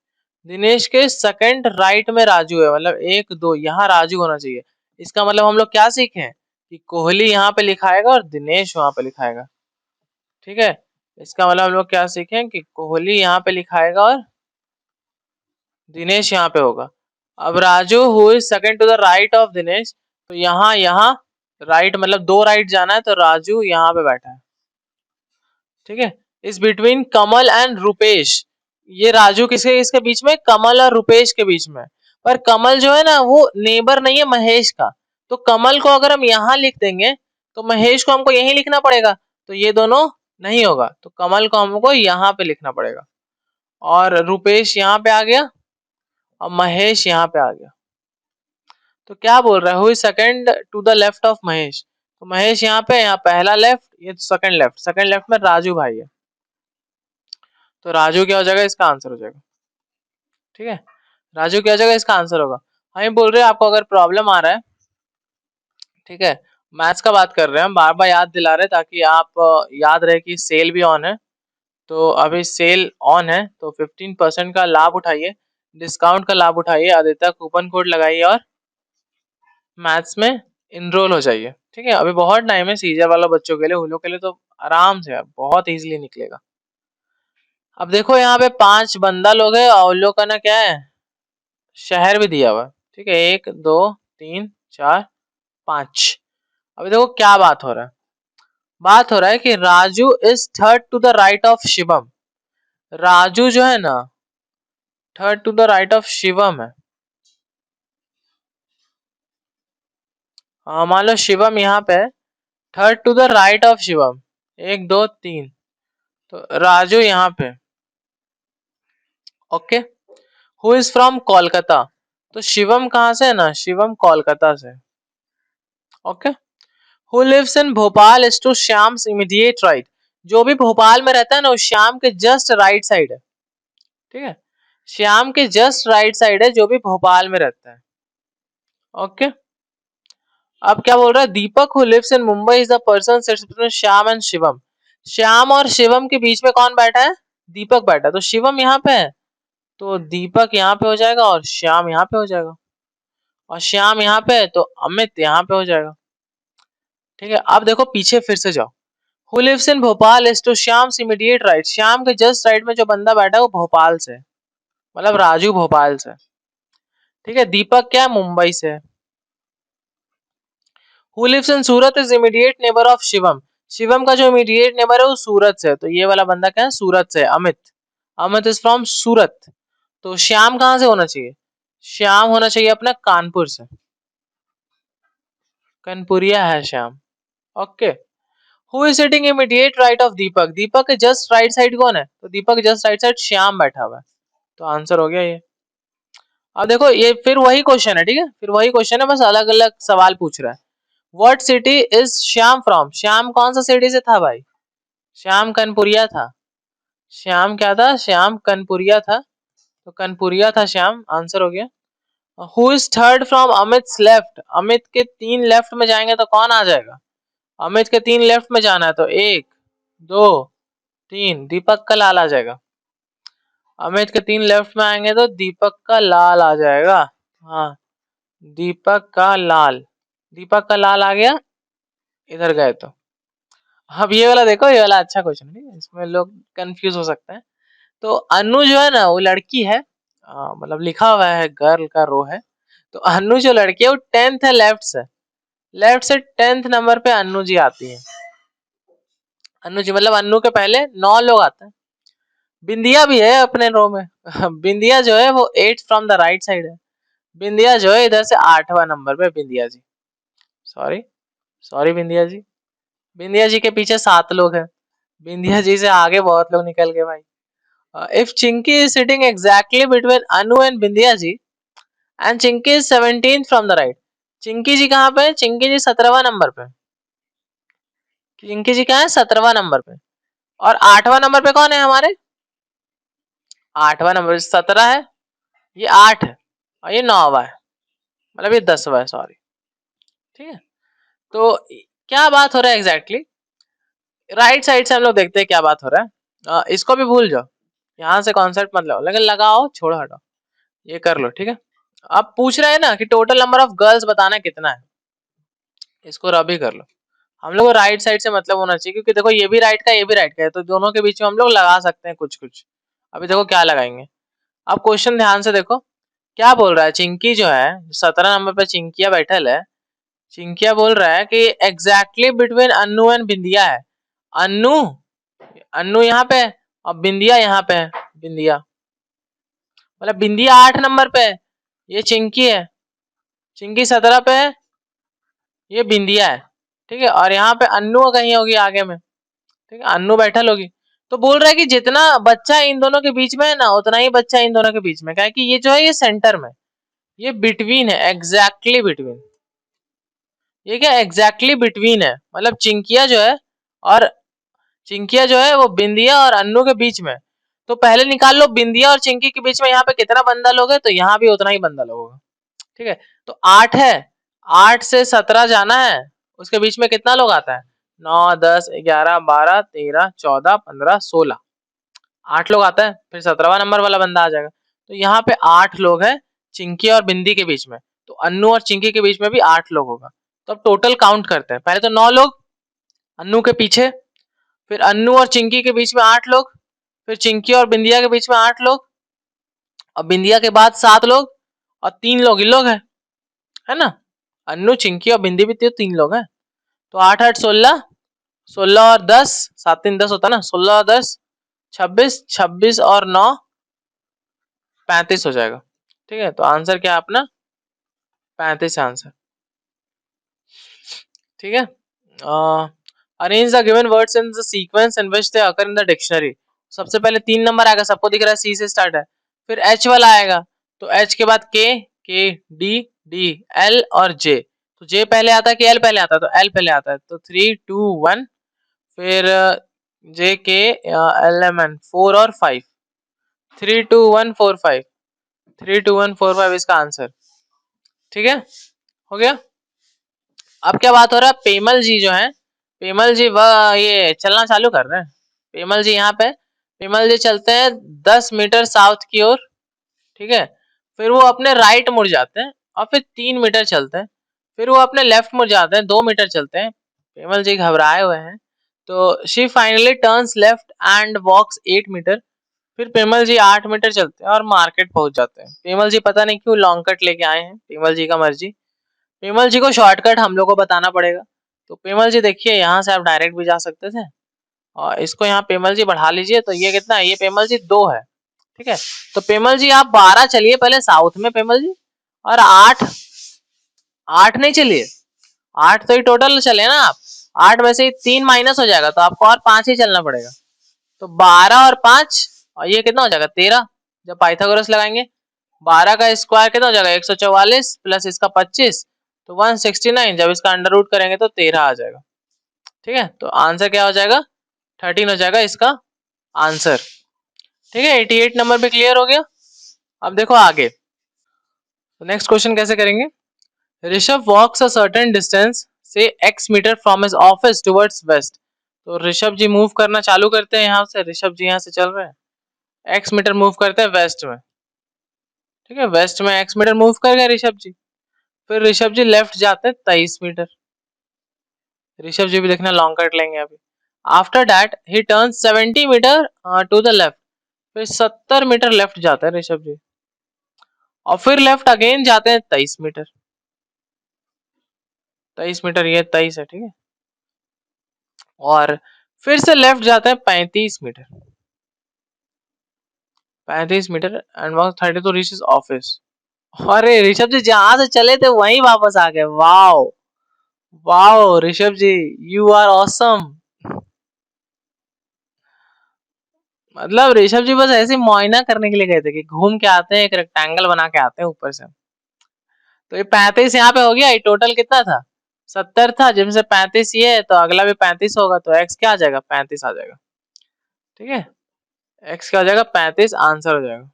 S1: Dinesh के सेकंड राइट में राजू है, मतलब 1 2 यहाँ राजू होना चाहिए। इसका मतलब हम लोग क्या सीखे कि कोहली यहाँ पे लिखाएगा और दिनेश वहां पे लिखाएगा। ठीक है, इसका मतलब हम लोग क्या सीखे कि कोहली यहाँ पे लिखाएगा और दिनेश यहाँ पे होगा। अब Raju who is second to the right of Dinesh, तो यहाँ राइट मतलब 2 राइट जाना है, तो राजू यहाँ पे बैठा है, ठीक है। इस बिटवीन कमल एंड रुपेश, ये राजू किसके इसके बीच में, कमल और रुपेश के बीच में। पर कमल जो है ना वो नेबर नहीं है महेश का, तो कमल को अगर हम यहाँ लिख देंगे तो महेश को हमको यहीं लिखना पड़ेगा, तो ये दोनों नहीं होगा, तो कमल को हमको यहाँ पे लिखना पड़ेगा, और रुपेश यहाँ पे आ गया और महेश यहाँ पे आ गया। तो क्या बोल रहा है, who is second to the left of Mahesh, तो महेश यहाँ पे, यहाँ पहला लेफ्ट, ये सेकंड लेफ्ट में राजू भाई है, तो राजू क्या हो जाएगा, इसका आंसर हो जाएगा, ठीक है। राजू क्या हो जाएगा, इसका आंसर होगा। हम बोल रहे हैं आपको अगर प्रॉब्लम आ रहा है, ठीक है, मैथ्स का बात कर रहे हैं हम, बार बार याद दिला रहे हैं ताकि आप याद रहे कि सेल भी ऑन है, तो अभी सेल ऑन है, तो 15% का लाभ उठाइए, डिस्काउंट का लाभ उठाइए, आदित्य कूपन कोड लगाइए और मैथ्स में इनरोल हो जाइए, ठीक है। अभी बहुत टाइम है सीजर वाला बच्चों के लिए, उन लोग के लिए तो आराम से बहुत इजीली निकलेगा। अब देखो यहाँ पे 5 बंदा लोग है और उन लोग का ना क्या है, शहर भी दिया हुआ, ठीक है, 1 2 3 4 5। अभी देखो क्या बात हो रहा है, बात हो रहा है कि Raju is third to the right of Shivam, Raju जो है ना third to the right of Shivam है। मान लो शिवम यहाँ पे third to the right of Shivam, 1 2 3, तो राजू यहाँ पे, okay. Who is from Kolkata, तो शिवम कहाँ से है ना, शिवम कोलकाता से, okay. Who lives in Bhopal is to Shyam's immediate right, जो भी भोपाल में रहता है ना वो श्याम के जस्ट राइट साइड है, ठीक है, श्याम के जस्ट राइट साइड है जो भी भोपाल में रहता है, ओके। अब क्या बोल रहा है, Deepak who lives in Mumbai is the person sits between Shyam and Shivam, Shyam और शिवम के बीच में कौन बैठा है, दीपक बैठा है, तो शिवम यहाँ पे है, तो दीपक यहाँ पे हो जाएगा और श्याम यहाँ पे हो जाएगा, और श्याम यहाँ पे है तो अमित यहाँ पे हो जाएगा, ठीक है। अब देखो पीछे फिर से जाओ, who lives in Bhopal is to Shyam's immediate right, Shyam के जस्ट राइट में जो बंदा बैठा है वो भोपाल से, मतलब राजू भोपाल से, ठीक है। दीपक क्या है, मुंबई से है। Who lives in Surat is immediate neighbour of Shivam, Shivam का जो इमीडिएट नेबर है वो सूरत से है, तो ये वाला बंदा क्या है, सूरत से है, अमित, अमित इज फ्रॉम सूरत। तो श्याम कहाँ से होना चाहिए, श्याम होना चाहिए अपना कानपुर से, कनपुरिया है Shyam, okay. Who is sitting immediate right of Deepak, Deepak के जस्ट राइट साइड कौन है, तो दीपक के जस्ट राइट साइड श्याम बैठा हुआ है, तो आंसर हो गया ये। अब देखो ये फिर वही क्वेश्चन है, ठीक है, फिर वही क्वेश्चन है, बस अलग अलग सवाल पूछ रहा है। What city is Shyam from, Shyam कौन सा सिटी से था भाई, श्याम कनपुरिया था, श्याम क्या था, श्याम कनपुरिया था, तो कनपुरिया था श्याम, आंसर हो गया। Who is third from Amit left, Amit के 3 लेफ्ट में जाएंगे तो कौन आ जाएगा, अमित के 3 लेफ्ट में जाना है तो 1 2 3, दीपक का लाल आ जाएगा, अमित के 3 लेफ्ट में आएंगे तो दीपक का लाल आ जाएगा, हाँ दीपक का लाल, दीपक का लाल आ गया, इधर गए तो। अब ये वाला देखो, ये वाला अच्छा क्वेश्चन है, इसमें लोग कंफ्यूज हो सकते हैं। तो अनु जो है ना वो लड़की है, मतलब लिखा हुआ है गर्ल का रो है, तो अनु जो लड़की है वो 10th है लेफ्ट से, लेफ्ट से 10th नंबर पे अनु जी आती है, अनु जी मतलब अनु के पहले 9 लोग आते हैं। बिंदिया भी है अपने रो में बिंदिया जो है वो 8 फ्रॉम द राइट साइड है, बिंदिया जो है इधर से 8वां नंबर पे, बिंदिया जी, सॉरी सॉरी बिंदिया जी, बिंदिया जी के पीछे 7 लोग हैं, बिंदिया जी से आगे बहुत लोग निकल गए भाई। If Chinki is sitting exactly between Anu and Bindiya ji and Chinki is 17th from the right, Chinki ji कहाँ पे है, चिंकी जी 17वां नंबर पे, चिंकी जी कहाँ है 17वां नंबर पे, और 8वां नंबर पे कौन है हमारे, 8वां नंबर 17 है, ये 8 है और ये 9वां है, मतलब ये 10वां है, सॉरी, ठीक है। तो क्या बात हो रहा है एग्जैक्टली, राइट साइड से हम लोग देखते हैं क्या बात हो रहा है, इसको भी भूल जाओ, यहाँ से कॉन्सेप्ट मत लो, लेकिन लगाओ छोड़ो हटाओ, ये कर लो, ठीक है। अब पूछ रहे हैं ना कि टोटल नंबर ऑफ गर्ल्स बताना कितना है, इसको रबी कर लो, हम लोग को राइट साइड से मतलब होना चाहिए, क्योंकि देखो ये भी राइट का ये भी राइट का है, तो दोनों के बीच में हम लोग लगा सकते हैं कुछ कुछ। अभी देखो क्या लगाएंगे, अब क्वेश्चन ध्यान से देखो क्या बोल रहा है, चिंकी जो है 17 नंबर पे चिंकिया बैठल है, चिंकिया बोल रहा है कि एग्जैक्टली बिटवीन अन्नू एंड बिंदिया है। अन्नू अन्नू यहाँ पे है और बिंदिया यहाँ पे है। बिंदिया मतलब बिंदिया 8 नंबर पे है, ये चिंकी है, चिंकी 17 पे है, ये बिंदिया है। ठीक है, और यहाँ पे अन्नू कहीं होगी आगे में। ठीक है, अन्नू बैठल होगी। तो बोल रहा है कि जितना बच्चा इन दोनों के बीच में है ना, उतना ही बच्चा इन दोनों के बीच में, क्या है कि ये जो है ये सेंटर में, ये बिटवीन है, एग्जैक्टली बिटवीन। ये क्या एग्जैक्टली बिटवीन है, मतलब चिंकिया जो है और चिंकिया जो है वो बिंदिया और अन्नू के बीच में। तो पहले निकाल लो बिंदिया और चिंकी के बीच में यहाँ पे कितना बंदा लोग है, तो यहाँ भी उतना ही बंदा लोग होगा। ठीक है, तो 8 है, 8 से 17 जाना है, उसके बीच में कितना लोग आता है, 9 10 11 12 13 14 15 16, 8 लोग आता है, फिर 17वां नंबर वाला बंदा आ जाएगा। तो यहाँ पे 8 लोग हैं चिंकी और बिंदी के बीच में, तो अन्नू और चिंकी के बीच में भी 8 लोग होगा। तो अब टोटल काउंट करते हैं, पहले तो 9 लोग अन्नू के पीछे, फिर अन्नू और चिंकी के बीच में 8 लोग, फिर चिंकी और बिंदिया के बीच में 8 लोग, और बिंदिया के बाद 7 लोग, और 3 लोग इन लोग है ना, अन्नू चिंकी और बिंदी भी 3 लोग हैं। तो 8 8 16, 16 और 10, 7 3 10 होता है ना, 16 और 10 26, 26 और 9 35 हो जाएगा। ठीक है, तो आंसर क्या है अपना 35 आंसर। ठीक है, arrange the given words in the sequence in which they occur in the dictionary. सबसे पहले 3 नंबर आएगा, सबको दिख रहा है सी से स्टार्ट है, फिर एच वाला आएगा, तो एच के बाद के डी डी एल और जे। तो जे पहले आता है कि एल पहले आता है, तो एल पहले आता है, तो 3 2 1, फिर जे के एल एम एन 4 और 5, 3 2 1 4 5, 3 2 1 4 5 इसका आंसर। ठीक है, हो गया। अब क्या बात हो रहा है, पेमल जी जो है, पेमल जी वह ये चलना चालू कर रहे हैं। पेमल जी यहाँ पे, पेमल जी चलते हैं 10 मीटर साउथ की ओर। ठीक है, फिर वो अपने राइट मुड़ जाते हैं और फिर 3 मीटर चलते हैं, फिर वो अपने लेफ्ट मुड़ जाते हैं, 2 मीटर चलते हैं। पेमल जी घबराए हुए हैं, तो she finally turns left and walks 8 metre. फिर पेमल जी 8 मीटर चलते हैं और मार्केट पहुंच जाते हैं। पेमल जी पता नहीं क्यों लॉन्ग कट लेके आए हैं, पेमल जी का मर्जी। पेमल जी को शॉर्टकट हम लोग को बताना पड़ेगा। तो पेमल जी देखिए, यहाँ से आप डायरेक्ट भी जा सकते थे, और इसको यहाँ पेमल जी बढ़ा लीजिए, तो ये कितना है, ये पेमल जी 2 है। ठीक है, तो पेमल जी आप 12 चलिए पहले साउथ में पेमल जी, और 8 8 नहीं चलिए, 8 तो ही टोटल चले ना आप, 8 में से 3 माइनस हो जाएगा, तो आपको और 5 ही चलना पड़ेगा। तो 12 और 5, और ये कितना हो जाएगा 13, जब पाइथागोरस लगाएंगे। 12 का स्क्वायर कितना हो जाएगा 144 प्लस इसका 25, तो 169, जब इसका अंडर रूट करेंगे तो 13 आ जाएगा। ठीक है, तो आंसर क्या हो जाएगा 13 हो जाएगा इसका आंसर। ठीक है, 88 नंबर पे क्लियर हो गया। अब देखो आगे, तो नेक्स्ट क्वेश्चन कैसे करेंगे। Rishabh walks a certain distance से x metre from his office towards west. तो ऋषभ जी मूव करना चालू करते हैं, यहाँ से ऋषभ जी यहाँ से चल रहे हैं, x मीटर मूव करते हैं वेस्ट में। ठीक है, वेस्ट में x मीटर मूव कर गए ऋषभ जी, फिर ऋषभ जी लेफ्ट जाते हैं 23 मीटर। ऋषभ जी भी देखना लॉन्ग कट लेंगे अभी। After that he turn 70 metre to the left, फिर 70 मीटर लेफ्ट जाते हैं ऋषभ जी, और फिर लेफ्ट अगेन जाते हैं 23 मीटर। 23 मीटर, ये 23 है। ठीक है, और फिर से लेफ्ट जाते हैं 35 metre, 35 metre and walk 32 reaches office. अरे ऋषभ जी जहां से चले थे वहीं वापस आ गए, wow wow Rishabh ji, you are awesome. मतलब ऋषभ जी बस ऐसे मुआयना करने के लिए गए थे कि घूम के आते हैं, एक रेक्टेंगल बना के आते हैं ऊपर से। तो ये 35 यहाँ पे हो गया, ये टोटल कितना था 70 था, जिसमें से 35 ये है, तो अगला भी 35 होगा, तो x क्या आ जाएगा 35 आ जाएगा। ठीक है, x क्या हो जाएगा 35 आंसर हो जाएगा।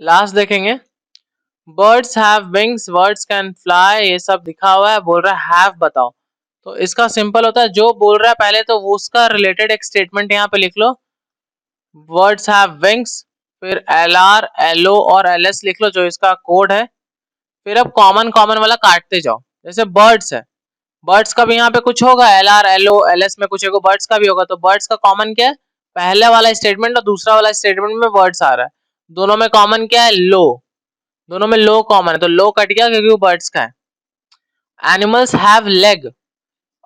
S1: लास्ट देखेंगे, birds have wings, birds can fly, ये सब दिखा हुआ है, बोल रहा है हैव बताओ। तो इसका सिंपल होता है, जो बोल रहा है पहले तो वो उसका रिलेटेड एक स्टेटमेंट यहाँ पे लिख लो, वर्ड्स हैव विंग्स, फिर एल आर एल ओ और एल एस लिख लो जो इसका कोड है। फिर अब कॉमन कॉमन वाला काटते जाओ, जैसे बर्ड्स है, बर्ड्स का भी यहाँ पे कुछ होगा, L R L O L S में कुछ होगा, बर्ड्स का भी होगा, तो बर्ड्स का कॉमन क्या है, पहले वाला स्टेटमेंट और दूसरा वाला स्टेटमेंट में वर्ड्स आ रहा है, दोनों में कॉमन क्या है लो, दोनों में लो कॉमन है, तो लो कट गया क्योंकि वो बर्ड्स का है। एनिमल्स हैव लेग,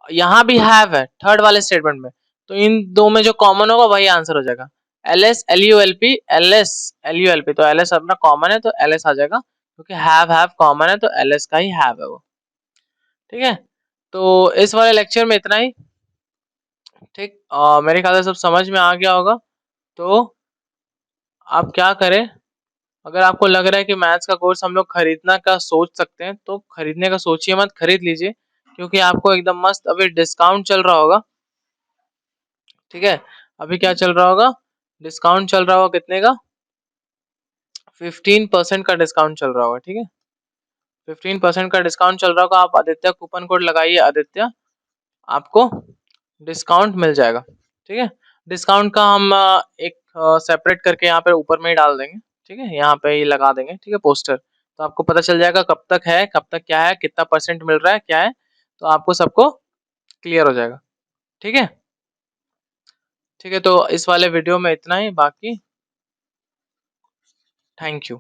S1: यहाँ भी हैव है थर्ड वाले स्टेटमेंट में, तो इन दो में जो कॉमन होगा वही आंसर हो जाएगा। LS LULP LS LULP, तो LS अपना कॉमन है तो LS आ जाएगा, क्योंकि हैव कॉमन है तो LS का ही हैव है वो। ठीक है, तो इस वाले लेक्चर में इतना ही। ठीक, मेरे ख्याल से सब समझ में आ गया होगा। तो आप क्या करें, अगर आपको लग रहा है कि मैथ्स का कोर्स हम लोग खरीदना का सोच सकते हैं तो खरीदने का सोचिए मत, खरीद लीजिए, क्योंकि आपको एकदम मस्त अभी डिस्काउंट चल रहा होगा। ठीक है, अभी क्या चल रहा होगा, डिस्काउंट चल रहा होगा कितने का, 15% का डिस्काउंट चल रहा होगा। ठीक है, 15% का डिस्काउंट चल रहा होगा, आप आदित्य कूपन कोड लगाइए आदित्य, आपको डिस्काउंट मिल जाएगा। ठीक है, डिस्काउंट का हम एक सेपरेट करके यहाँ पे ऊपर में ही डाल देंगे। ठीक है, यहाँ पे ही लगा देंगे। ठीक है, पोस्टर, तो आपको पता चल जाएगा कब तक है, कब तक क्या है, कितना परसेंट मिल रहा है, क्या है, तो आपको सबको क्लियर हो जाएगा। ठीक है, ठीक है, तो इस वाले वीडियो में इतना ही, बाकी थैंक यू।